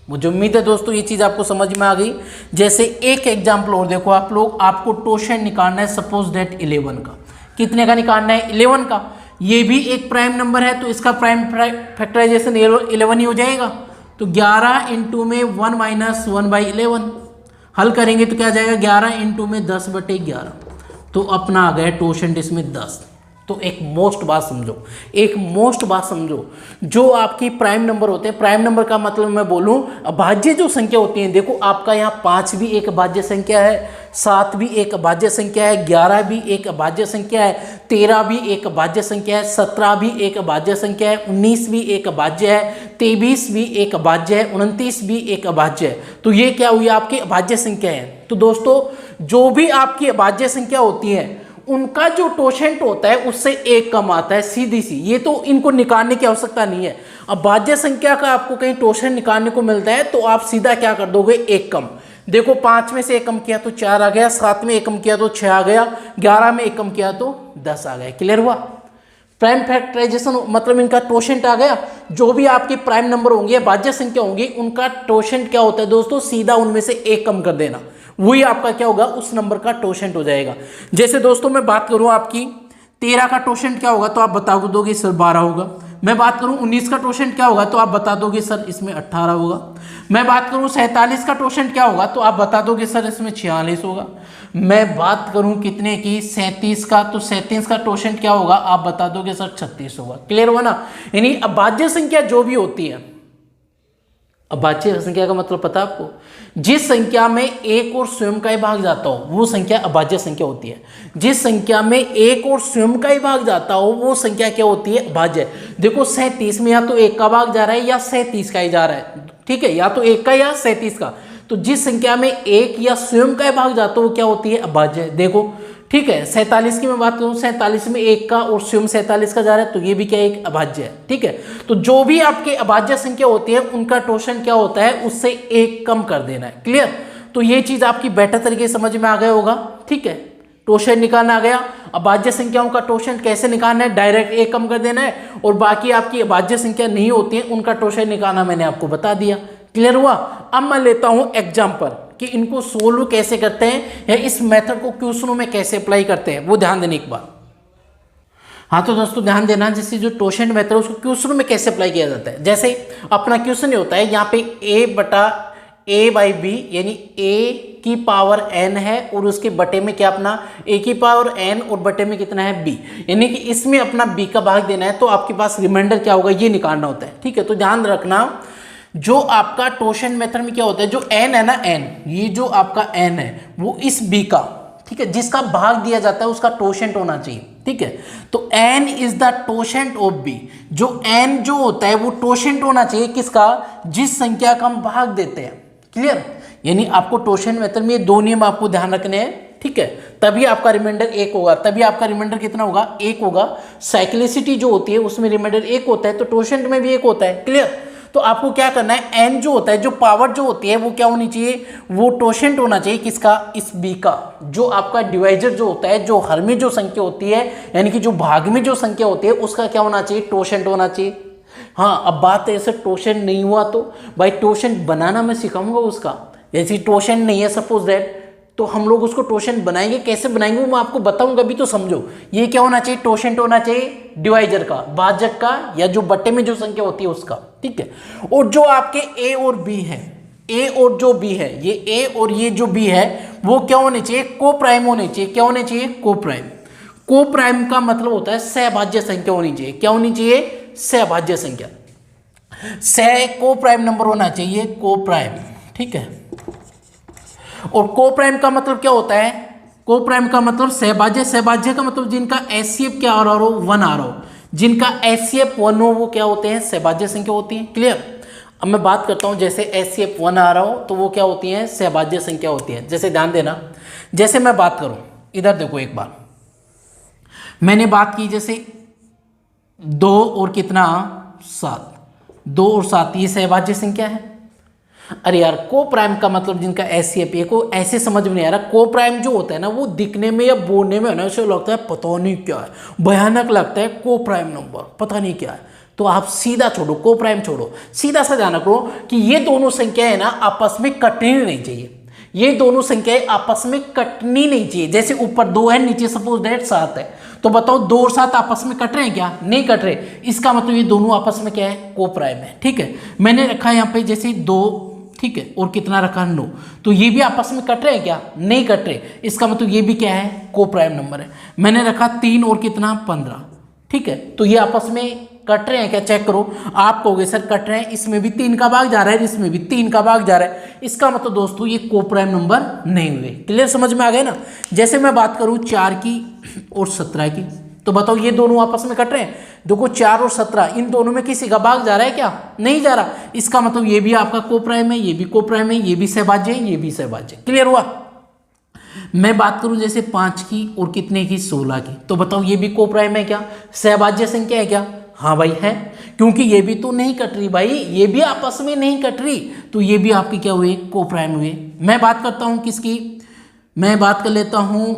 Speaker 1: मुझे उम्मीद है दोस्तों ये चीज़ आपको समझ में आ गई। जैसे एक एग्जाम्पल और देखो आप लोग, आपको टोशेंट निकालना है सपोज दैट 11 का, कितने का निकालना है 11 का, ये भी एक प्राइम नंबर है तो इसका प्राइम फैक्टराइजेशन 11 ही हो जाएगा। तो 11 इंटू में 1 माइनस 1/11 हल करेंगे तो क्या जाएगा 11 इंटू में 10/11, तो अपना आ गया टोशेंट इसमें 10। तो एक मोस्ट बात समझो, जो आपकी प्राइम नंबर होते हैं, प्राइम नंबर का मतलब मैं बोलूं अभाज्य जो संख्या होती है, देखो आपका यहाँ 5 भी एक अभाज्य संख्या है, 7 भी एक अभाज्य संख्या है, 11 भी एक अभाज्य संख्या है, 13 भी एक अभाज्य संख्या है, 17 भी एक अभाज्य संख्या है, 19 भी एक अभाज्य है, 23 भी एक अभाज्य है, 29 भी एक अभाज्य है। तो ये क्या हुई आपकी अभाज्य संख्या है। तो दोस्तों जो भी आपकी अभाज्य संख्या होती है उनका जो टोशेंट होता है उससे एक कम आता है, सीधी सी, ये तो इनको निकालने की आवश्यकता नहीं है। अब अभाज्य संख्या का आपको कहीं टोशेंट निकालने को मिलता है तो आप सीधा क्या कर दोगे एक कम। देखो 5 में से एक कम किया तो 4 आ गया, 7 में एक कम किया तो 6 आ गया, 11 में एक कम किया तो 10 आ गया। क्लियर हुआ। प्राइम फैक्टराइजेशन मतलब इनका टोशेंट आ गया। जो भी आपके प्राइम नंबर होंगे, अभाज्य संख्या होंगी, उनका टोशेंट क्या होता है दोस्तों, सीधा उनमें से एक कम कर देना, वही आपका क्या होगा उस नंबर का टोशेंट हो जाएगा। जैसे दोस्तों मैं बात करूं आपकी 13 का टोशेंट क्या होगा तो आप बता दोगे सर 12 होगा। मैं बात करूं 19 का टोशेंट क्या होगा तो आप बता दोगे सर इसमें 18 होगा। मैं बात करूं 47 का टोशेंट क्या होगा तो आप बता दोगे सर इसमें 46 होगा। मैं बात करूं कितने की 37 का, तो 37 का टोशेंट क्या होगा आप बता दोगे सर 36 होगा। क्लियर हुआ ना। यानी अभाज्य संख्या जो भी होती है, अभाज्य संख्या का मतलब पता है आपको, जिस संख्या में एक और स्वयं का ही भाग जाता हो वो संख्या अभाज्य संख्या होती है। जिस संख्या में एक और स्वयं का ही भाग जाता हो वो संख्या क्या होती है अभाज्य। देखो 37 में या तो एक का भाग जा रहा है या 37 का ही जा रहा है, ठीक है, या तो एक का या 37 का। तो जिस संख्या में एक या स्वयं का भाग जाता है वो क्या होती है, अभाज्य। देखो ठीक है, 47 की मैं बात करूं, 47 में एक का और स्वयं 47 का जा रहा है, तो ये भी क्या एक अभाज्य है। ठीक है, तो जो भी आपके अभाज्य संख्या होती है उनका टोशन क्या होता है, उससे एक कम कर देना है। क्लियर, तो ये चीज आपकी बेटर तरीके से समझ में आ गया होगा। ठीक है, टोशन निकालना आ गया। अभाज्य संख्याओं का टोशन कैसे निकालना है, डायरेक्ट एक कम कर देना है, और बाकी आपकी अभाज्य संख्या नहीं होती है उनका टोशन निकालना मैंने आपको बता दिया। क्लियर हुआ। अब मैं लेता हूं एग्जाम्पल कि इनको सोल्व कैसे करते हैं या इस मेथड को क्वेश्चनों में कैसे अप्लाई करते हैं, वो ध्यान देने एक बार। हाँ तो दोस्तों ध्यान देना, जैसे जो टोशन मेथड है उसको क्वेश्चनों में कैसे अप्लाई किया जाता है। जैसे अपना क्वेश्चन ये होता है, यहाँ पे a/b यानी a की पावर n है और उसके बटे में क्या अपना a की पावर n और बटे में कितना है b, यानी कि इसमें अपना b का भाग देना है, तो आपके पास रिमाइंडर क्या होगा ये निकालना होता है। ठीक है, तो ध्यान रखना जो आपका टोशन मेथड में क्या होता है, जो n है ना n, ये जो आपका n है वो इस b का, ठीक है, जिसका भाग दिया जाता है उसका टोशेंट होना चाहिए। ठीक है, तो n is the totient of b, जो n जो होता है वो टोशेंट होना चाहिए किसका, जिस संख्या का हम भाग देते हैं। क्लियर, यानी आपको टोशन मेथड में ये दो नियम आपको ध्यान रखने हैं। ठीक है, तभी आपका रिमाइंडर एक होगा, तभी आपका रिमाइंडर कितना होगा, एक होगा। साइक्लिसिटी जो होती है उसमें रिमाइंडर एक होता है, तो टोशेंट में भी एक होता है। क्लियर, तो आपको क्या करना है, एन जो होता है, जो पावर जो होती है वो क्या होनी चाहिए, वो टोशेंट होना चाहिए किसका, इस बी का। जो आपका डिवाइजर जो होता है, जो हर में जो संख्या होती है, यानी कि जो भाग में जो संख्या होती है उसका क्या होना चाहिए, टोशेंट होना चाहिए। हाँ, अब बात है ऐसे टोशेंट नहीं हुआ तो भाई टोशेंट बनाना मैं सिखाऊंगा उसका। जैसे टोशेंट नहीं है सपोज दैट, तो हम लोग उसको टोशेंट बनाएंगे, कैसे बनाएंगे वो मैं आपको बताऊंगा, भी तो समझो। ये क्या होना चाहिए, टोशेंट होना चाहिए डिवाइजर का, भाजक का, या जो बट्टे में जो संख्या होती है उसका। ठीक है, और जो आपके ए और बी है, ए और जो बी है, ये ए और ये जो बी है वो क्या होने चाहिए, को प्राइम होने चाहिए। क्या होने चाहिए, को प्राइम। को प्राइम का मतलब होता है सहभाज्य संख्या होनी चाहिए। क्या होनी चाहिए, सहभाज्य संख्या। सह को प्राइम नंबर होना चाहिए, को प्राइम। ठीक है, और को प्राइम का मतलब क्या होता है, को प्राइम का मतलब सहभाज्य। सहभाज्य का मतलब जिनका एचसीएफ क्या आ रहा हो, 1 आ रहा हो, जिनका एचसीएफ 1 हो वो क्या होते हैं, सहभाज्य संख्या होती है। क्लियर, अब मैं बात करता हूं, जैसे एचसीएफ 1 आ रहा हो तो वो क्या होती है, सहभाज्य संख्या होती है। जैसे ध्यान देना, जैसे मैं बात करूं, इधर देखो एक बार, मैंने बात की जैसे 2 और कितना 7, 2 और 7 ये सहभाज्य संख्या है। अरे यार, को प्राइम का मतलब जिनका एचसीएफ को ऐसे समझ में नहीं आ रहा। को प्राइम जो होता है ना वो दिखने में या बोलने में ऐसे लगता है पता नहीं क्या है, भयानक लगता है को प्राइम नंबर, पता नहीं क्या है। तो आप सीधा छोड़ो, को प्राइम छोड़ो, सीधा सा ध्यान रखो कि ये दोनों संख्याएं ना आपस में कटनी नहीं चाहिए। ये दोनों संख्याएं आपस में कटनी नहीं चाहिए। जैसे ऊपर 2 है, नीचे सपोज दैट 7 है, तो बताओ 2 और 7 आपस में कट रहे हैं क्या, नहीं कट रहे। इसका मतलब ये दोनों आपस में क्या है, को प्राइम है। ठीक है, मैंने रखा यहाँ पे जैसे 2, ठीक है, और कितना रखा 9, तो ये भी आपस में कट रहे हैं क्या, नहीं कट रहे। इसका मतलब ये भी क्या है, को प्राइम नंबर है। मैंने रखा 3 और कितना 15, ठीक है, तो ये आपस में कट रहे हैं क्या, चेक करो। आप कहोगे सर कट रहे हैं, इसमें भी 3 का भाग जा रहा है, इसमें भी 3 का भाग जा रहा है, इसका मतलब दोस्तों ये को प्राइम नंबर नहीं हुए। क्लियर, समझ में आ गए ना। जैसे मैं बात करूं 4 की और 17 की, तो बताओ ये दोनों आपस में कट रहे हैं। देखो 4 और 17 इन दोनों में किसी का भाग जा रहा है क्या, नहीं जा रहा। इसका मतलब ये भी आपका को प्राइम है, ये भी को प्राइम है, ये भी सहभाज्य है, ये भी सहभाज्य। क्लियर हुआ। मैं बात करूं जैसे 5 की और कितने की 16 की, तो बताओ ये भी को प्राइम है क्या, सहभाज्य संख्या है क्या, हाँ भाई है, क्योंकि ये भी तो नहीं कट रही भाई, ये भी आपस में नहीं कट रही, तो ये भी आपके क्या हुए, को प्राइम हुए। मैं बात करता हूं किसकी, मैं बात कर लेता हूं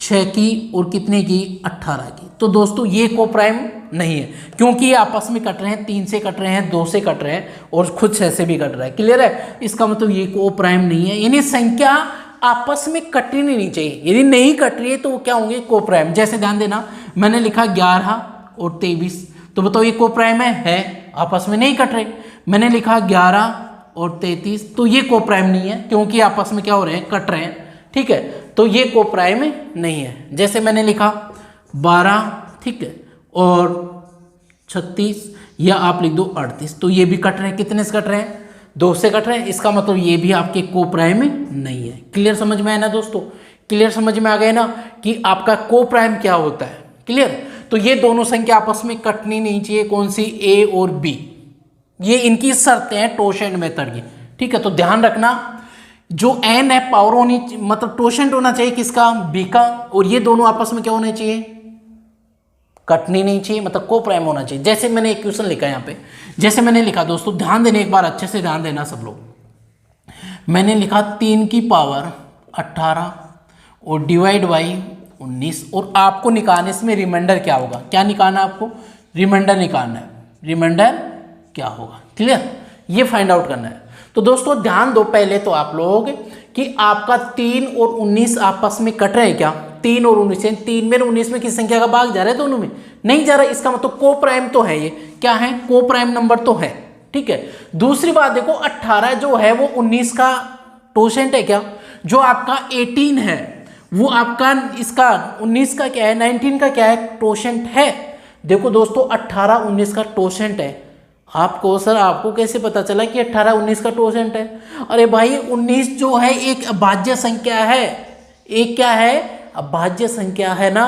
Speaker 1: 6 की और कितने की 18 की, तो दोस्तों ये को प्राइम नहीं है, क्योंकि ये आपस में कट रहे हैं, 3 से कट रहे हैं, 2 से कट रहे हैं और खुद 6 से भी कट रहा है। क्लियर है, इसका मतलब ये को प्राइम नहीं है, यानी संख्या आपस में कटनी नहीं चाहिए। यदि नहीं कट रही है तो वो क्या होंगे, को प्राइम। जैसे ध्यान देना, मैंने लिखा 11 और 23, तो बताओ ये को प्राइम है, आपस में नहीं कट रहे। मैंने लिखा 11 और 33, तो ये को प्राइम नहीं है, क्योंकि आपस में क्या हो रहे हैं, कट रहे हैं। ठीक है, तो ये को प्राइम नहीं है। जैसे मैंने लिखा 12, ठीक है, और 36, या आप लिख दो 38, तो ये भी कट रहे हैं, कितने से कट रहे हैं, 2 से कट रहे हैं, इसका मतलब ये भी आपके को प्राइम नहीं है। क्लियर समझ में आया ना दोस्तों, क्लियर समझ में आ गए ना कि आपका को प्राइम क्या होता है। क्लियर, तो ये दोनों संख्या आपस में कटनी नहीं चाहिए, कौन सी, ए और बी, ये इनकी शर्तें हैं टोशेंट मेथड की। ठीक है, तो ध्यान रखना जो n है पावर होनी, मतलब टोशेंट होना चाहिए किसका, b का, और ये दोनों आपस में क्या होने चाहिए, कटनी नहीं चाहिए, मतलब को प्राइम होना चाहिए। जैसे मैंने एक क्वेश्चन लिखा है यहाँ पे, जैसे मैंने लिखा दोस्तों, ध्यान देने, एक बार अच्छे से ध्यान देना सब लोग। मैंने लिखा 3 की पावर 18 और डिवाइड बाई 19, और आपको निकालने इसमें रिमाइंडर क्या होगा, क्या निकालना है आपको, रिमाइंडर निकालना है, रिमाइंडर क्या होगा, क्लियर, ये फाइंड आउट करना है। तो दोस्तों ध्यान दो पहले तो आप लोग कि आपका 3 और 19 आपस में कट रहे हैं क्या, 3 और 19 है, 3 में 19 में किस संख्या का भाग जा रहा है, दोनों में नहीं जा रहा है, इसका मतलब को प्राइम तो है, ये क्या है, को प्राइम नंबर तो है, ठीक है। दूसरी बात देखो 18 जो है वो 19 का टोशेंट है क्या, जो आपका 18 है वो आपका इसका 19 का क्या है, 19 का क्या है, टोशेंट है। देखो दोस्तों 18 19 का टोशेंट है। आपको सर आपको कैसे पता चला कि 18 19 का टोशेंट है, अरे भाई 19 जो है एक अभाज्य संख्या है, एक क्या है, अभाज्य संख्या है ना,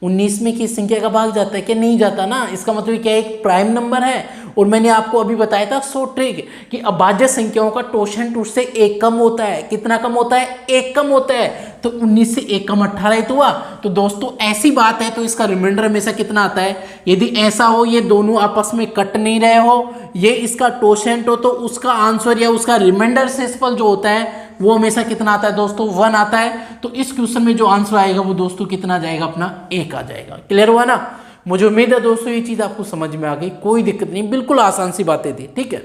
Speaker 1: 19 में किस संख्या का भाग जाता है, क्या नहीं जाता ना, इसका मतलब क्या एक प्राइम नंबर है। और मैंने आपको अभी बताया था शॉर्ट ट्रिक कि अभाज्य संख्याओं का टोशेंट उससे एक कम होता है, कितना कम होता है, एक कम होता है, तो 19 से एक कम 18 ही तो हुआ। तो दोस्तों ऐसी बात है तो इसका रिमाइंडर हमेशा कितना आता है, यदि ऐसा हो ये दोनों आपस में कट नहीं रहे हो, ये इसका टोशेंट हो, तो उसका आंसर या उसका रिमाइंडर शेषफल जो होता है वो हमेशा कितना आता है दोस्तों, 1 आता है। तो इस क्वेश्चन में जो आंसर आएगा वो दोस्तों कितना जाएगा, अपना 1 आ जाएगा। क्लियर हुआ ना, मुझे उम्मीद है दोस्तों ये चीज आपको समझ में आ गई, कोई दिक्कत नहीं, बिल्कुल आसान सी बातें थी, ठीक है।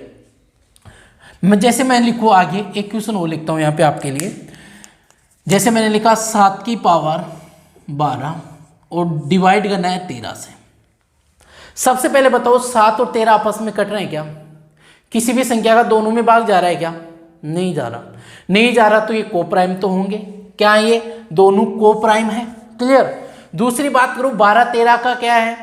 Speaker 1: मैं जैसे मैं लिखूँ आगे एक क्वेश्चन वो लिखता हूँ यहाँ पे आपके लिए। जैसे मैंने लिखा 7 की पावर 12 और डिवाइड करना है 13 से। सबसे पहले बताओ 7 और 13 आपस में कट रहे हैं क्या, किसी भी संख्या का दोनों में भाग जा रहा है क्या, नहीं जा रहा, नहीं जा रहा, तो ये को प्राइम तो होंगे, क्या है ये दोनों को प्राइम है, क्लियर। दूसरी बात करूं 12 13 का क्या है,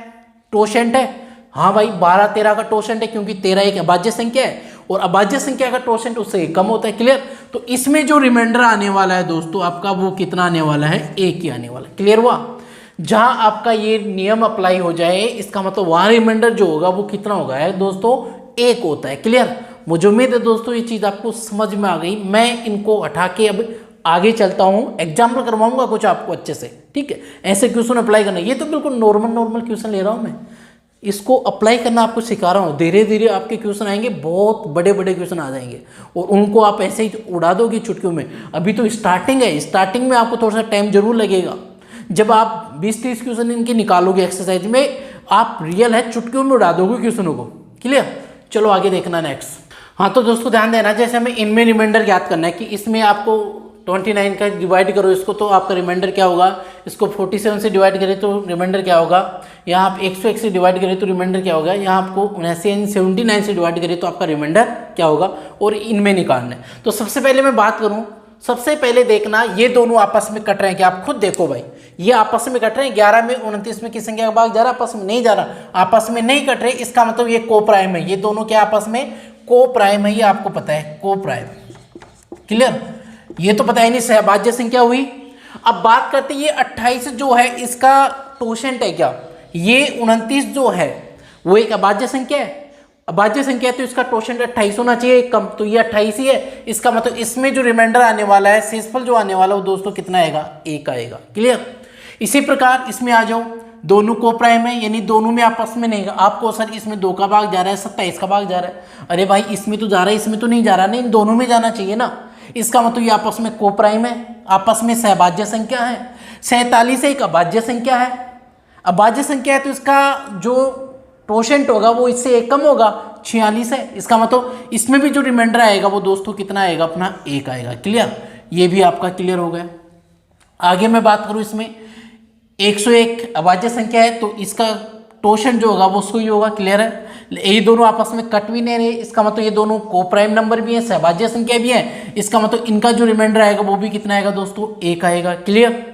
Speaker 1: टोशेंट है, हाँ भाई 12 13 का टोशेंट है, क्योंकि 13 एक अभाज्य संख्या है और अभाज्य संख्या का टोशेंट उससे कम होता है, क्लियर। तो इसमें जो रिमाइंडर आने वाला है दोस्तों आपका वो कितना आने वाला है, 1 ही आने वाला है, क्लियर हुआ। जहां आपका ये नियम अप्लाई हो जाए इसका मतलब वहां रिमाइंडर जो होगा वो कितना होगा है दोस्तों, 1 होता है, क्लियर। मुझे उम्मीद है दोस्तों ये चीज आपको समझ में आ गई। मैं इनको हटा के अब आगे चलता हूँ, एग्जाम्पल करवाऊंगा कुछ आपको अच्छे से, ठीक है। ऐसे क्वेश्चन अप्लाई करना, ये तो बिल्कुल नॉर्मल क्वेश्चन ले रहा हूँ मैं, इसको अप्लाई करना आपको सिखा रहा हूँ। धीरे धीरे आपके क्वेश्चन आएंगे, बहुत बड़े बड़े क्वेश्चन आ जाएंगे और उनको आप ऐसे ही उड़ा दोगे चुटकियों में। अभी तो स्टार्टिंग है, स्टार्टिंग में आपको थोड़ा सा टाइम जरूर लगेगा। जब आप 20-30 क्वेश्चन इनके निकालोगे एक्सरसाइज में, आप रियल है चुटकियों में उड़ा दोगे क्वेश्चनों को, क्लियर। चलो आगे देखना नेक्स्ट। हाँ तो दोस्तों ध्यान देना, जैसे हमें इनमें रिमाइंडर ज्ञात करना है कि इसमें आपको 29 का डिवाइड करो इसको, तो आपका रिमाइंडर क्या होगा, इसको 47 से डिवाइड करें तो रिमाइंडर क्या होगा, यहाँ आप 101 से डिवाइड करें तो रिमाइंडर क्या होगा, यहाँ आपको 79 से डिवाइड करें तो आपका रिमाइंडर क्या होगा, और इनमें निकालना है। तो सबसे पहले मैं बात करूँ, सबसे पहले देखना ये दोनों आपस में कट रहे हैं क्या, आप खुद देखो भाई, ये आपस में कट रहे हैं। 11 में 29 में किस संख्या का भाग जा रहा है, आपस में नहीं जा रहा, आपस में नहीं कट रहे, इसका मतलब ये को प्राइम है, ये दोनों क्या आपस में को प्राइम है, ये आपको पता है को प्राइम, क्लियर। ये तो पता है नहीं, सहभाज्य संख्या हुई। अब बात करते हैं ये 28 जो है इसका टोशेंट है क्या, ये 29 जो है वो एक अभाज्य संख्या है, अभाज्य संख्या है तो इसका टोशेंट 28 होना चाहिए कम, तो ये 28 ही है। इसका मतलब इसमें जो रिमाइंडर आने वाला है, शेषफल जो आने वाला है वो दोस्तों कितना आएगा, 1 आएगा, क्लियर। इसी प्रकार इसमें आ जाओ, दोनों को प्राइम है यानी दोनों में आपस में नहीं, आपको सर इसमें 2 का भाग जा रहा है, 27 का भाग जा रहा है, अरे भाई इसमें तो जा रहा है इसमें तो नहीं जा रहा, नहीं दोनों में जाना चाहिए ना। इसका मतलब ये आपस में को प्राइम है, आपस में सहभाज्य संख्या है। 47 एक अभाज्य संख्या है, अभाज्य संख्या है तो इसका जो टोशेंट होगा वो इससे 1 कम होगा, 46 है। इसका मतलब इसमें भी जो रिमाइंडर आएगा वो दोस्तों कितना आएगा, अपना 1 आएगा, क्लियर। ये भी आपका क्लियर हो गया। आगे मैं बात करूं, इसमें 101 अभाज्य संख्या है तो इसका टोशेंट जो होगा वो उसको ही होगा, क्लियर है। ये दोनों आपस में कट भी नहीं रहे, इसका मतलब ये दोनों को प्राइम नंबर भी है, सहभाज्य संख्या भी है, इसका मतलब इनका जो रिमाइंडर आएगा वो भी कितना आएगा दोस्तों, 1 आएगा, क्लियर।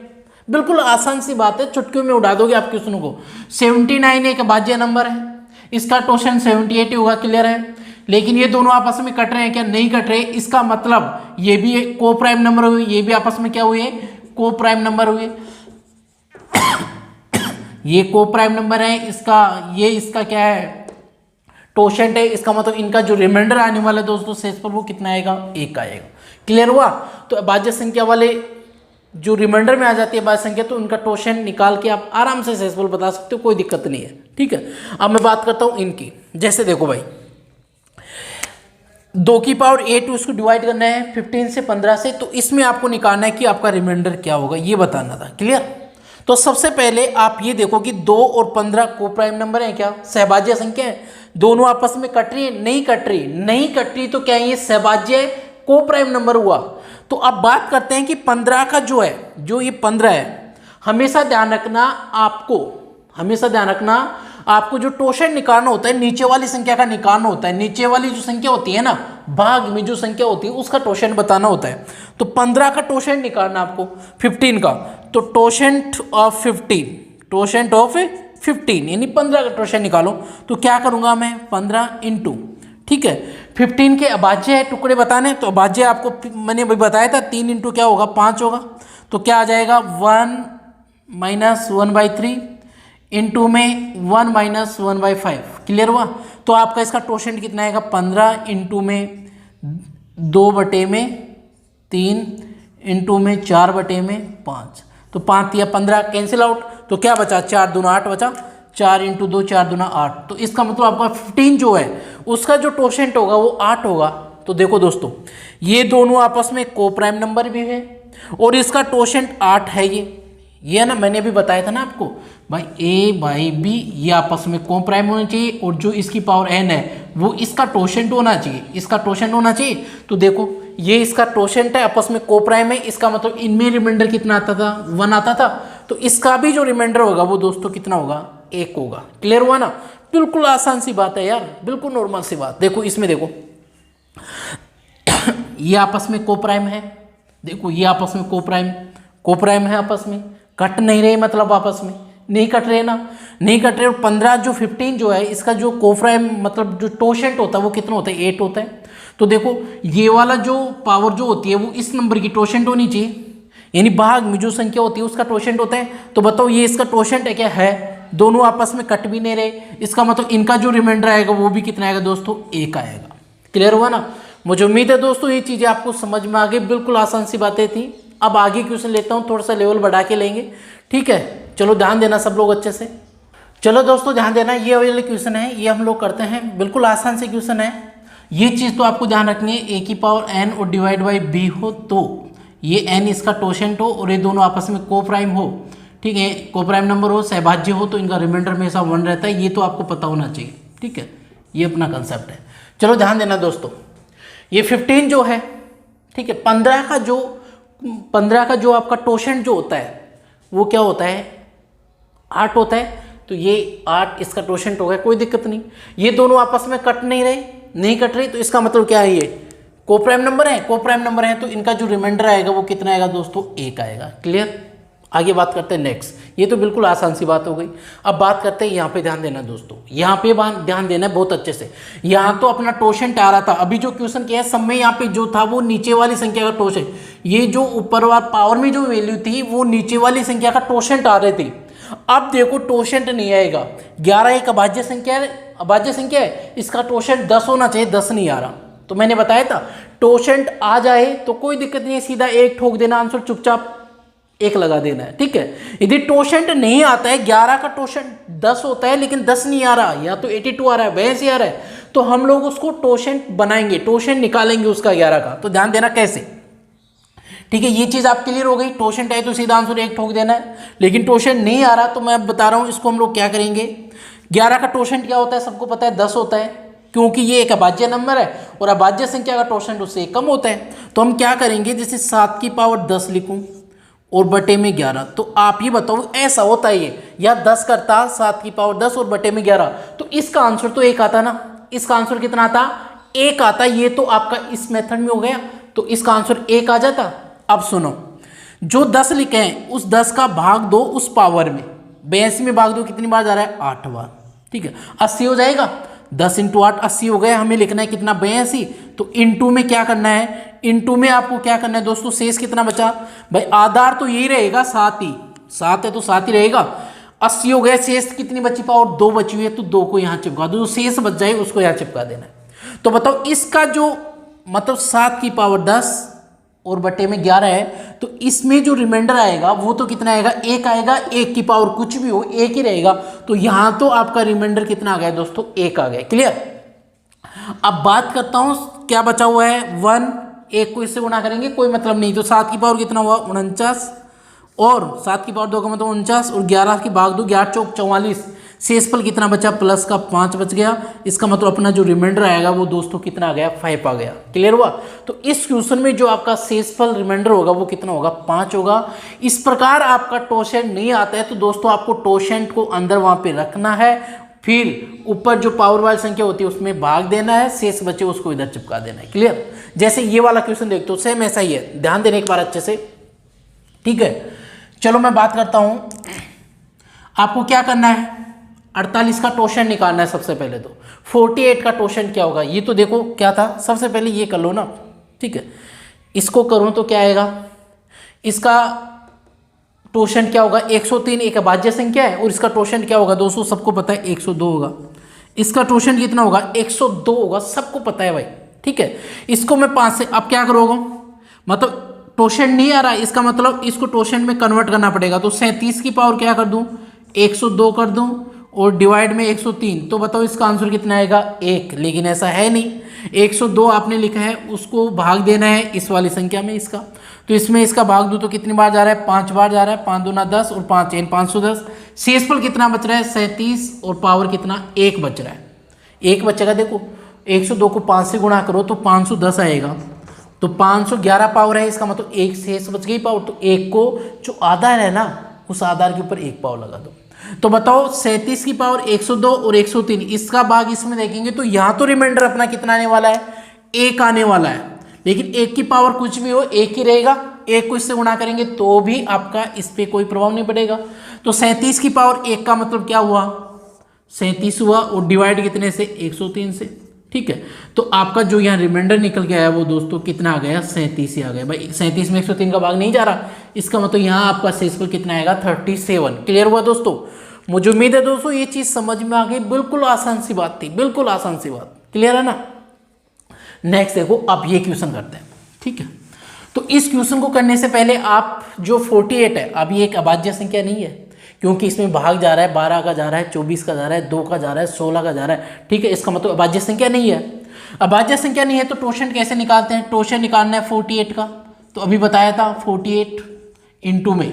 Speaker 1: बिल्कुल आसान सी बात है, चुटकियों में उड़ा दोगे आप क्वेश्चन को। 79 एक अभाज्य नंबर है, इसका टोशेंट 78 होगा, क्लियर है। लेकिन ये दोनों आपस में कट रहे हैं क्या, नहीं कट रहे, इसका मतलब ये भी को प्राइम नंबर हुए, ये भी आपस में क्या हुए, को प्राइम नंबर हुए। ये को प्राइम नंबर है, इसका ये इसका क्या है, टोशेंट है, इसका मतलब इनका जो रिमाइंडर आने वाला है दोस्तों शेषफल वो कितना आएगा, 1 आएगा, क्लियर हुआ? तो अभाज्य संख्या वाले जो रिमाइंडर में आ जाती है अभाज्य संख्या, तो उनका टोशन निकाल के आप आराम से सेसफुल बता सकते हो, कोई दिक्कत नहीं है। ठीक है, अब मैं बात करता हूँ इनकी। जैसे देखो भाई, 2 की पावर 8 उसको डिवाइड करना है 15 से 15 से, तो इसमें आपको निकालना है कि आपका रिमाइंडर क्या होगा, ये बताना था। क्लियर? तो सबसे पहले आप ये देखो कि 2 और 15 को प्राइम नंबर है क्या, सहभाज्य संख्या है, दोनों आपस में कट रही है, नहीं कट रही, नहीं कट रही, तो क्या ये सहभाज्य को प्राइम नंबर हुआ। तो अब बात करते हैं कि 15 का जो है, जो ये 15 है, हमेशा ध्यान रखना आपको, हमेशा ध्यान रखना आपको जो टोशन निकालना होता है नीचे वाली संख्या का निकालना होता है। नीचे वाली जो संख्या होती है ना, भाग में जो संख्या होती है उसका टोशन बताना होता है। तो 15 का टोशन निकालना आपको 15 का, तो टोशेंट ऑफ 15, टोशेंट ऑफ 15 यानी 15 का टोशन निकालो। तो क्या करूंगा मैं, 15 इंटू, ठीक है, 15 के अभाज्य है, टुकड़े बताने, तो अभाज्य आपको मैंने अभी बताया था, 3 इंटू क्या होगा, 5 होगा। तो क्या आ जाएगा, 1 माइनस 1/3 इंटू में 1 माइनस 1/5। क्लियर हुआ? तो आपका इसका टोशेंट कितना आएगा, 15 इंटू में 2/3 इंटू में 4/5। तो 5 या 15 कैंसिल आउट, तो क्या बचा, 4 दूना 8 बचा, 4 इंटू 2 4 दूना 8। तो इसका मतलब आपका 15 जो है उसका जो टोशेंट होगा वो 8 होगा। तो देखो दोस्तों, ये दोनों आपस में को प्राइम नंबर भी है और इसका टोशेंट 8 है। ये ना मैंने अभी बताया था ना आपको भाई, ए बाई बी ये आपस में को प्राइम होना चाहिए और जो इसकी पावर n है वो इसका टोशेंट होना चाहिए, इसका टोशेंट होना चाहिए। तो देखो ये इसका टोशेंट है, आपस में को प्राइम है, इसका मतलब इनमें रिमाइंडर कितना आता था, 1 आता था। तो इसका भी जो रिमाइंडर होगा वो दोस्तों कितना होगा, 1 होगा। क्लियर हुआ ना? बिल्कुल आसान सी बात है यार, बिल्कुल नॉर्मल सी बात। देखो इसमें देखो ये आपस में को प्राइम है, देखो ये आपस में को प्राइम है, आपस में कट नहीं रहे, मतलब आपस में नहीं कट रहे ना, नहीं कट रहे। 15 जो 15 जो है इसका जो को प्राइम मतलब जो टोशेंट होता है वो कितना होता है, 8 होता है। तो देखो ये वाला जो पावर जो होती है वो इस नंबर की टोशेंट होनी चाहिए, यानी भाग में जो संख्या होती है उसका टोशेंट होता है। तो बताओ ये इसका टोशेंट है क्या, है, दोनों आपस में कट भी नहीं रहे, इसका मतलब इनका जो रिमाइंडर आएगा वो भी कितना आएगा दोस्तों, 1 आएगा। क्लियर हुआ ना? मुझे उम्मीद है दोस्तों ये चीज़ें आपको समझ में आ गई, बिल्कुल आसान सी बातें थी। अब आगे क्वेश्चन लेता हूँ, थोड़ा सा लेवल बढ़ा के लेंगे। ठीक है, चलो ध्यान देना सब लोग अच्छे से। चलो दोस्तों ध्यान देना, ये वाले क्वेश्चन है ये हम लोग करते हैं, बिल्कुल आसान से क्वेश्चन है। ये चीज़ तो आपको ध्यान रखनी है, ए की पावर n और डिवाइड बाई बी हो तो ये n इसका टोशेंट हो और ये दोनों आपस में को प्राइम हो। ठीक है, को प्राइम नंबर हो, सहभाज्य हो, तो इनका रिमाइंडर हमेशा 1 रहता है, ये तो आपको पता होना चाहिए। ठीक है, ये अपना कंसेप्ट है। चलो ध्यान देना दोस्तों, ये 15 जो है, ठीक है, 15 का जो आपका टोशेंट जो होता है वो क्या होता है, 8 होता है। तो ये 8 इसका टोशेंट हो गया, कोई दिक्कत नहीं। ये दोनों आपस में कट नहीं रहे, नहीं कट रही, तो इसका मतलब क्या है, ये को प्राइम नंबर है, को प्राइम नंबर है, तो इनका जो रिमाइंडर आएगा वो कितना आएगा दोस्तों, 1 आएगा। क्लियर? आगे बात करते हैं नेक्स्ट। ये तो बिल्कुल आसान सी बात हो गई। अब बात करते हैं, यहाँ पे ध्यान देना दोस्तों, यहाँ पे ध्यान देना है बहुत अच्छे से। यहाँ तो अपना टोशेंट आ रहा था, अभी जो क्वेश्चन किया है सब में यहाँ पे जो था वो नीचे वाली संख्या का टोशेंट, ये जो ऊपर वाला पावर में जो वैल्यू थी वो नीचे वाली संख्या का टोशेंट आ रहे थे। अब देखो टोशेंट नहीं आएगा, 11 एक अभाज्य संख्या है, इसका टोशेंट 10 होना चाहिए, 10 नहीं आ रहा। तो मैंने बताया था टोशेंट आ जाए तो कोई दिक्कत नहीं है, सीधा 1 ठोक देना, आंसर चुपचाप 1 लगा देना है। ठीक है, यदि टोशेंट नहीं आता है, 11 का टोशेंट 10 होता है लेकिन 10 नहीं आ रहा, या तो 82 आ रहा है, वैसे आ रहा है, तो हम लोग उसको टोशेंट बनाएंगे, टोशेंट निकालेंगे उसका 11 का। तो ध्यान देना कैसे। ठीक है, ये चीज़ आप क्लियर हो गई। टोशेंट है तो सीधा आंसर 1 ठोक देना है, लेकिन टोशेंट नहीं आ रहा तो मैं अब बता रहा हूँ इसको हम लोग क्या करेंगे। 11 का टोशेंट क्या होता है, सबको पता है 10 होता है, क्योंकि ये एक अभाज्य नंबर है और अभाज्य संख्या का टोशेंट उससे कम होता है। तो हम क्या करेंगे, जैसे 7 की पावर 10 लिखूँ और बटे में 11, तो आप ये बताओ ऐसा होता है ये, या 10 करता 7 की पावर 10 और बटे में 11, तो इसका आंसर तो 1 आता ना। इसका आंसर कितना आता, 1 आता। ये तो आपका इस मेथड में हो गया, तो इसका आंसर 1 आ जाता। अब सुनो, जो 10 लिखे हैं उस 10 का भाग दो उस पावर में, 82 में भाग दो, कितनी बार जा रहा है, 8 बार। ठीक है, 80 हो जाएगा, 10 इंटू 8 80 हो गया। हमें लिखना है कितना, 82। तो इंटू में क्या करना है, इंटू में आपको क्या करना है दोस्तों, शेष कितना बचा भाई, आधार तो यही रहेगा 7 ही, 7 है तो 7 ही रहेगा। 80 हो गया, शेष कितनी बची, पावर 2 बची हुई है, तो 2 को यहाँ चिपका दो, जो शेष बच जाए उसको यहाँ चिपका देना है। तो बताओ इसका जो मतलब 7 की पावर 10 और बटे में 11 है, तो इसमें जो रिमाइंडर आएगा वो तो कितना आएगा, 1 आएगा। 1 की पावर कुछ भी हो 1 ही रहेगा, तो यहाँ तो आपका रिमाइंडर कितना आ गया दोस्तों, 1 आ गया। क्लियर। अब बात करता हूँ क्या बचा हुआ है, 1, 1 को इससे गुणा करेंगे कोई मतलब नहीं, तो 7 की पावर कितना हुआ 49, और 7 की पावर 2 का मतलब 49, और 11 की भाग 2, 11 चौक 44, शेषफल कितना बचा, प्लस का 5 बच गया। इसका मतलब अपना जो रिमाइंडर आएगा वो दोस्तों कितना आ गया, 5 आ गया। क्लियर हुआ। तो इस क्वेश्चन में जो आपका शेषफल रिमाइंडर होगा वो कितना होगा, 5 होगा। इस प्रकार आपका टोशेंट नहीं आता है तो दोस्तों आपको टोशेंट को अंदर वहां पे रखना है, फिर ऊपर जो पावर वाली संख्या होती है उसमें भाग देना है, शेष बचे उसको इधर चिपका देना है। क्लियर। जैसे ये वाला क्वेश्चन देखते हो सेम ऐसा ही है, ध्यान देने एक बार अच्छे से। ठीक है, चलो मैं बात करता हूं, आपको क्या करना है, 48 का टोशेंट निकालना है सबसे पहले। तो 48 का टोशेंट क्या होगा, ये तो देखो क्या था, सबसे पहले ये कर लो ना। ठीक है, इसको करूं तो क्या आएगा, इसका टोशेंट क्या होगा, 103 एक अभाज्य संख्या है, और इसका टोशेंट क्या होगा दोस्तों, सबको पता है 102 होगा। इसका टोशेंट कितना होगा, 102 होगा, सबको पता है भाई। ठीक है, इसको मैं 5 से, अब क्या करोगे, मतलब टोशेंट नहीं आ रहा, इसका मतलब इसको टोशेंट में कन्वर्ट करना पड़ेगा। तो 37 की पावर क्या कर दूं, 102 कर दूं, और डिवाइड में 103, तो बताओ इसका आंसर कितना आएगा, 1। लेकिन ऐसा है नहीं, 102 आपने लिखा है, उसको भाग देना है इस वाली संख्या में इसका, तो इसमें इसका भाग दो तो कितनी बार जा रहा है, 5 बार जा रहा है, 5 दूना 10 और 5 एन 510। शेषफल कितना बच रहा है, 37, और पावर कितना, 1 बच रहा है। 1 बचेगा, देखो 102 को 5 से गुणा करो तो 510 आएगा, तो 511 पावर है, इसका मतलब 1 शेष बच गई पावर, तो 1 को जो आधार है ना उस आधार के ऊपर 1 पावर लगा दो। तो बताओ 37 की पावर 102 और 103, इसका भाग इसमें देखेंगे तो यहाँ तो रिमाइंडर अपना कितना आने वाला है, 1 आने वाला है, लेकिन 1 की पावर कुछ भी हो 1 ही रहेगा। 1 को इससे गुणा करेंगे तो भी आपका इस पर कोई प्रभाव नहीं पड़ेगा। तो 37 की पावर 1 का मतलब क्या हुआ, 37 हुआ, और डिवाइड कितने से, 103 से। ठीक है, तो आपका जो यहाँ रिमाइंडर निकल के आया वो दोस्तों कितना आ गया, 37 ही आ गया भाई। 37 में 103 का भाग नहीं जा रहा, इसका मतलब यहाँ आपका शेषफल कितना आएगा, 37। क्लियर हुआ दोस्तों। मुझे उम्मीद है दोस्तों ये चीज समझ में आ गई, बिल्कुल आसान सी बात थी, बिल्कुल आसान सी बात। क्लियर है ना। नेक्स्ट देखो, अब ये क्वेश्चन करते हैं। ठीक है, तो इस क्वेश्चन को करने से पहले आप जो 48 है, अब ये एक अभाज्य संख्या नहीं है, क्योंकि इसमें भाग जा रहा है, 12 का जा रहा है, 24 का जा रहा है, 2 का जा रहा है, 16 का जा रहा है। ठीक है, इसका मतलब अभाज्य संख्या नहीं है। अभाज्य संख्या नहीं है तो टोशेंट कैसे निकालते हैं, टोशेंट निकालना है 48 का, तो अभी बताया था 48 इंटू में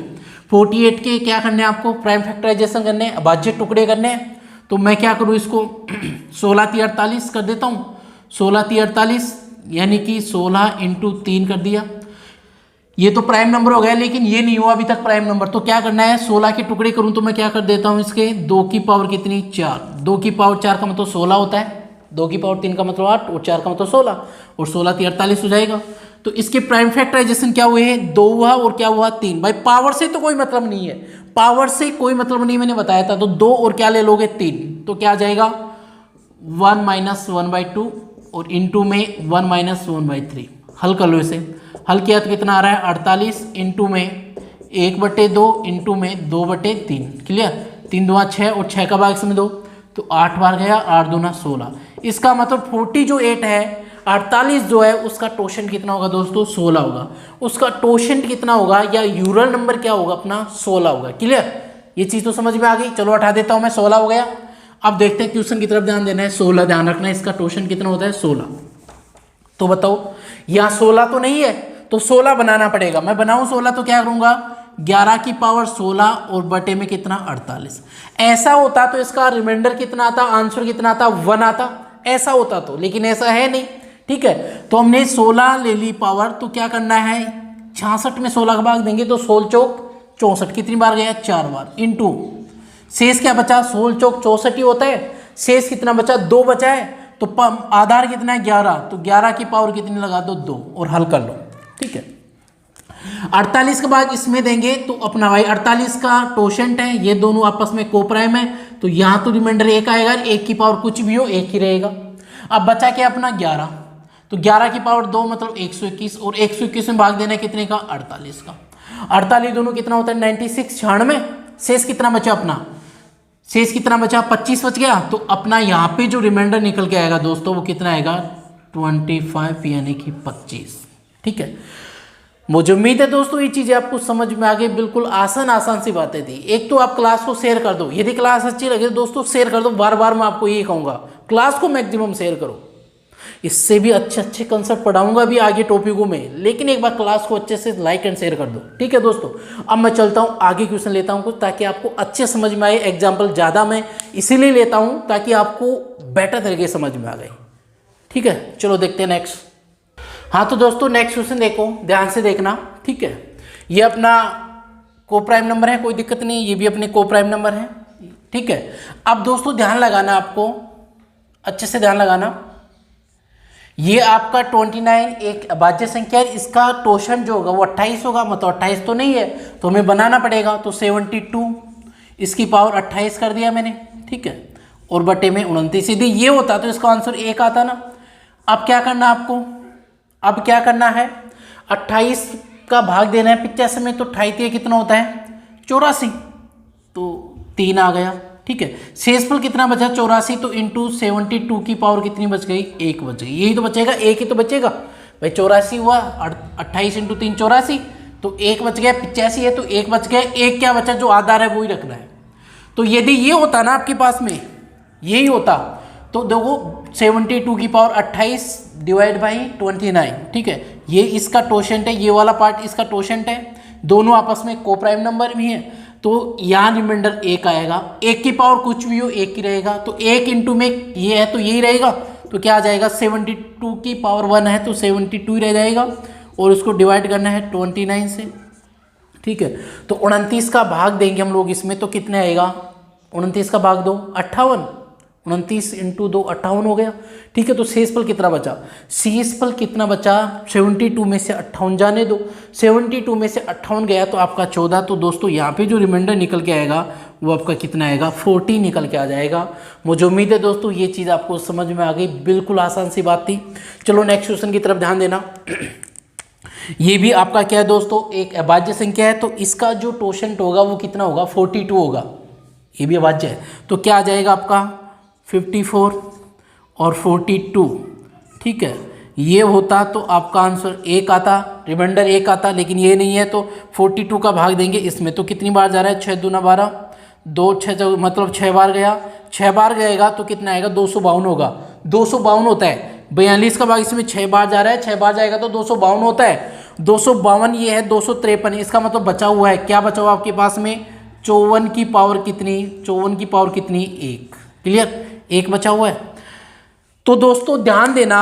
Speaker 1: 48 के क्या करने हैं आपको, प्राइम फैक्टराइजेशन करने हैं, अभाज्य टुकड़े करने हैं। तो मैं क्या करूँ, इसको 16 × 48 कर देता हूँ। 16 × 48 यानी कि 16 इंटू 3 कर दिया। ये तो प्राइम नंबर हो गया, लेकिन ये नहीं हुआ अभी तक प्राइम नंबर, तो क्या करना है, 16 के टुकड़े करूं तो मैं क्या कर देता हूं, इसके 2 की पावर कितनी, 4। 2 की पावर 4 का मतलब 16 होता है, 2 की पावर 3 का मतलब 8, और 4 का मतलब 16, और 16 × 48 हो जाएगा। तो इसके प्राइम फैक्टराइजेशन क्या हुए हैं, 2 हुआ और क्या हुआ, 3। भाई पावर से तो कोई मतलब नहीं है, पावर से कोई मतलब नहीं, मैंने बताया था। तो 2 और क्या ले लोगे, 3, तो क्या आ जाएगा 1 - 1/2 और इंटू में 1 - 1/3। हल कर लो इसे, हल किया तो कितना आ रहा है, 48 इंटू में 1/2 इंटू में 2/3। क्लियर। 3 दूना 6 और 6 का भाग इसमें 2, तो 8 बार गया, 8 दूना 16। इसका मतलब 40 जो 8 है, 48 जो है उसका टोशेंट कितना होगा दोस्तों, 16 होगा। उसका टोशेंट कितना होगा या यूरल नंबर क्या होगा अपना, 16 होगा। क्लियर, ये चीज़ तो समझ में आ गई। चलो हटा देता हूँ मैं, 16 हो गया। अब देखते हैं क्वेश्चन की तरफ ध्यान देना है, 16 ध्यान रखना है, इसका टोशेंट कितना होता है, 16। तो बताओ यहाँ 16 तो नहीं है, तो 16 बनाना पड़ेगा। मैं बनाऊं 16 तो क्या करूंगा, 11 की पावर 16 और बटे में कितना, 48। ऐसा होता तो इसका रिमाइंडर कितना आता, आंसर कितना आता, 1 आता, ऐसा होता तो, लेकिन ऐसा है नहीं। ठीक है, तो हमने 16 ले ली पावर, तो क्या करना है, 66 में 16 का भाग देंगे तो 16 चौक 64, कितनी बार गया, 4 बार, इंटू शेष क्या बचा, 16 चौक 64 ही होता है, शेष कितना बचा, 2 बचा है, तो आधार कितना है, 11, तो 11 की पावर कितनी लगा दो, 2, और हल कर लो। ठीक है, 48 के बाद इसमें देंगे तो अपना भाई 48 का टोशेंट है, ये दोनों आपस में कोप्राइम है, तो यहाँ तो रिमाइंडर 1 आएगा, 1 की पावर कुछ भी हो 1 ही रहेगा। अब बचा क्या अपना 11, तो 11 की पावर 2 मतलब 121, और 121 में भाग देना है कितने का, 48 का। 48 दोनों कितना होता है, 96, 96। शेष कितना बचा अपना, शेष कितना बचा, 25 बच गया। तो अपना यहाँ पे जो रिमाइंडर निकल के आएगा दोस्तों वो कितना आएगा, 25 यानी कि 25। ठीक है, मुझे उम्मीद है दोस्तों ये चीज़ें आपको समझ में आ गई। बिल्कुल आसान सी बातें थी। एक तो आप क्लास को शेयर कर दो, यदि क्लास अच्छी लगे तो दोस्तों शेयर कर दो। बार बार मैं आपको यही कहूँगा, क्लास को मैक्सिमम शेयर करो। इससे भी अच्छे कंसेप्ट पढ़ाऊंगा भी आगे टॉपिकों में, लेकिन एक बार क्लास को अच्छे से लाइक एंड शेयर कर दो। ठीक है दोस्तों, अब मैं चलता हूँ आगे क्वेश्चन लेता हूँ कुछ, ताकि आपको अच्छे समझ में आए। एग्जाम्पल ज़्यादा मैं इसीलिए लेता हूँ ताकि आपको बेटर तरीके समझ में आ गए। ठीक है, चलो देखते हैं नेक्स्ट। हाँ तो दोस्तों नेक्स्ट क्वेश्चन देखो, ध्यान से देखना। ठीक है, ये अपना को प्राइम नंबर है, कोई दिक्कत नहीं, ये भी अपने को प्राइम नंबर है। ठीक है, अब दोस्तों ध्यान लगाना, आपको अच्छे से ध्यान लगाना। ये आपका 29 एक अभाज्य संख्या है, इसका टोशन जो होगा वो 28 होगा। मतलब 28 तो नहीं है तो हमें बनाना पड़ेगा, तो 72 इसकी पावर 28 कर दिया मैंने। ठीक है, और बटे में 29। यदि ये होता तो इसका आंसर 1 आता ना। अब क्या करना आपको, अब क्या करना है, 28 का भाग देना है 85 में, तो 28 कितना होता है 84, तो 3 आ गया। ठीक है, शेषफल कितना बचा 84, तो इंटू 72 की पावर कितनी बच गई 1 बच गई। यही तो बचेगा, 1 ही तो बचेगा भाई। 84 हुआ, 28 इंटू 3 84, तो 1 बच गया। 85 है तो 1 बच गया। 1 क्या बचा, जो आधार है वो ही रखना है। तो यदि ये होता ना आपके पास में, यही होता, तो देखो 72 की पावर 28 डिवाइड बाई 29। ठीक है, ये इसका टोशेंट है, ये वाला पार्ट इसका टोशेंट है, दोनों आपस में को प्राइम नंबर भी है। तो यहाँ रिमाइंडर 1 आएगा। 1 की पावर कुछ भी हो 1 ही रहेगा, तो 1 इंटू में ये है तो यही रहेगा। तो क्या आ जाएगा, 72 की पावर 1 है तो 72 ही रह जाएगा, और उसको डिवाइड करना है 29 से। ठीक है, तो 29 का भाग देंगे हम लोग इसमें, तो कितने आएगा, 29 का भाग दो 58, 29 इंटू 2 58 हो गया। ठीक है, तो शेषफल कितना बचा, शेषफल कितना बचा, 72 में से 58 जाने दो। 72 में से 58 गया तो आपका 14। तो दोस्तों यहाँ पे जो रिमाइंडर निकल के आएगा वो आपका कितना आएगा, 40 निकल के आ जाएगा। मुझे उम्मीद है दोस्तों ये चीज़ आपको समझ में आ गई। बिल्कुल आसान सी बात थी। चलो नेक्स्ट क्वेश्चन की तरफ ध्यान देना। ये भी आपका क्या है दोस्तों, एक अभाज्य संख्या है, तो इसका जो टोशेंट होगा वो कितना होगा 42 होगा। ये भी अभाज्य है, तो क्या आ जाएगा आपका 54 और 42। ठीक है, ये होता तो आपका आंसर 1 आता, रिमाइंडर 1 आता, लेकिन ये नहीं है तो 42 का भाग देंगे इसमें, तो कितनी बार जा रहा है, 6 दूना 12, 2 6 मतलब 6 बार गया। 6 बार गएगा तो कितना आएगा, 252 होगा। 252 होता है, 42 का भाग इसमें 6 बार जा रहा है, 6 बार जाएगा तो 252 होता है। 252 ये है, 253 इसका मतलब बचा हुआ है, क्या बचा हुआ आपके पास में, 54 की पावर कितनी, 54 की पावर कितनी 1। क्लियर, 1 बचा हुआ है। तो दोस्तों ध्यान देना,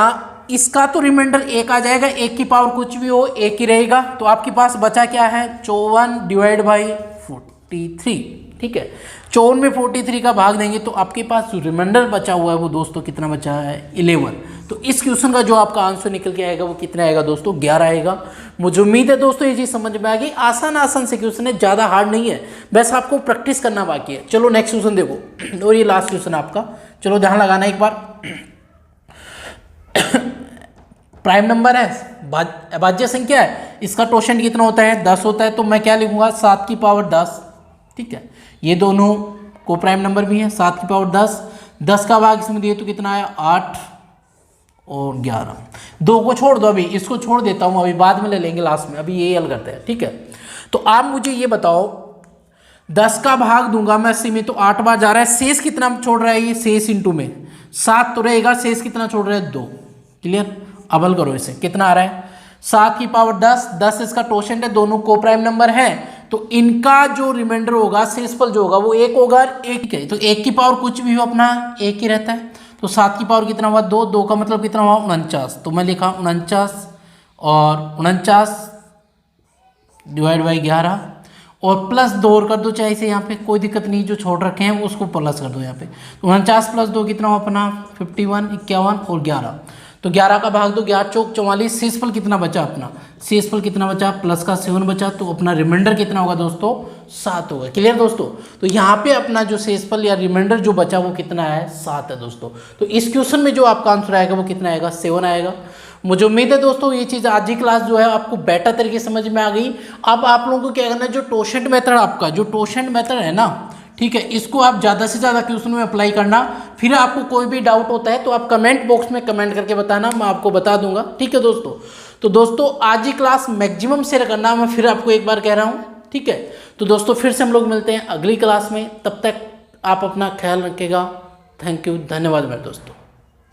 Speaker 1: इसका तो रिमाइंडर 1 आ जाएगा, 1 की पावर कुछ भी हो 1 ही रहेगा। तो आपके पास बचा क्या है, 54 डिवाइड बाई 43। ठीक है, 54 में 43 का भाग देंगे तो आपके पास जो रिमाइंडर बचा हुआ है वो दोस्तों कितना बचा है 11। तो इस क्वेश्चन का जो आपका आंसर निकल के आएगा वो कितना आएगा दोस्तों, 11 आएगा। मुझे उम्मीद है दोस्तों ये चीज़ समझ में आ गई। आसान से क्वेश्चन है, ज़्यादा हार्ड नहीं है, बस आपको प्रैक्टिस करना बाकी है। चलो नेक्स्ट क्वेश्चन देखो, और ये लास्ट क्वेश्चन आपका, चलो ध्यान लगाना एक बार। प्राइम नंबर है, अभाज्य संख्या है, इसका टोशेंट कितना होता है 10 होता है, तो मैं क्या लिखूंगा 7 की पावर 10। ठीक है, ये दोनों को प्राइम नंबर भी है, 7 की पावर 10। 10 का भाग इसमें दिए तो कितना आया 8 और 11। 2 को छोड़ दो, अभी इसको छोड़ देता हूँ, अभी बाद में ले लेंगे लास्ट में, अभी ये हल करते हैं। ठीक है, तो आप मुझे ये बताओ, 10 का भाग दूंगा मैं 80 में तो 8 बार जा रहा है, शेष कितना छोड़ रहा है, ये शेष इंटू में 7 तो रहेगा, शेष कितना छोड़ रहा है 2। क्लियर, अब हल करो इसे, कितना आ रहा है 7 की पावर 10, 10 इसका टोशेंट है, दोनों को प्राइम नंबर है, तो इनका जो रिमाइंडर होगा, शेषफल जो होगा वो 1 होगा, 1 है, तो 1 की पावर कुछ भी हो अपना 1 ही रहता है। तो 7 की पावर कितना हुआ 2, 2 का मतलब कितना हुआ 49, तो मैं लिखा 49 और 49 डिवाइड बाई 11 और प्लस 2 और कर दो चाहे से, यहाँ पे कोई दिक्कत नहीं, जो छोड़ रखे हैं उसको प्लस कर दो यहाँ पे। तो 49 प्लस 2 कितना हुआ अपना 51, 51 और 11, तो 11 का भाग दो, 11 चौक 44। शेषफल कितना बचा अपना, शेषफल कितना बचा प्लस का 7 बचा, तो अपना रिमाइंडर कितना होगा दोस्तों 7 होगा। क्लियर दोस्तों, तो यहाँ पे अपना जो शेषफल या रिमाइंडर जो बचा वो कितना है 7 है दोस्तों। तो इस क्वेश्चन में जो आपका आंसर आएगा वो कितना आएगा 7 आएगा। मुझे उम्मीद है दोस्तों ये चीज़ आज की क्लास जो है आपको बेटर तरीके से समझ में आ गई। अब आप लोगों को क्या करना है, जो टोशेंट मेथड आपका जो टोशेंट मेथड है ना, ठीक है, इसको आप ज़्यादा से ज़्यादा क्वेश्चन में अप्लाई करना, फिर आपको कोई भी डाउट होता है तो आप कमेंट बॉक्स में कमेंट करके बताना, मैं आपको बता दूंगा। ठीक है दोस्तों, तो दोस्तों आज ही क्लास मैक्सिमम शेयर करना, मैं फिर आपको एक बार कह रहा हूँ। ठीक है, तो दोस्तों फिर से हम लोग मिलते हैं अगली क्लास में, तब तक आप अपना ख्याल रखिएगा। थैंक यू, धन्यवाद मेरे दोस्तों।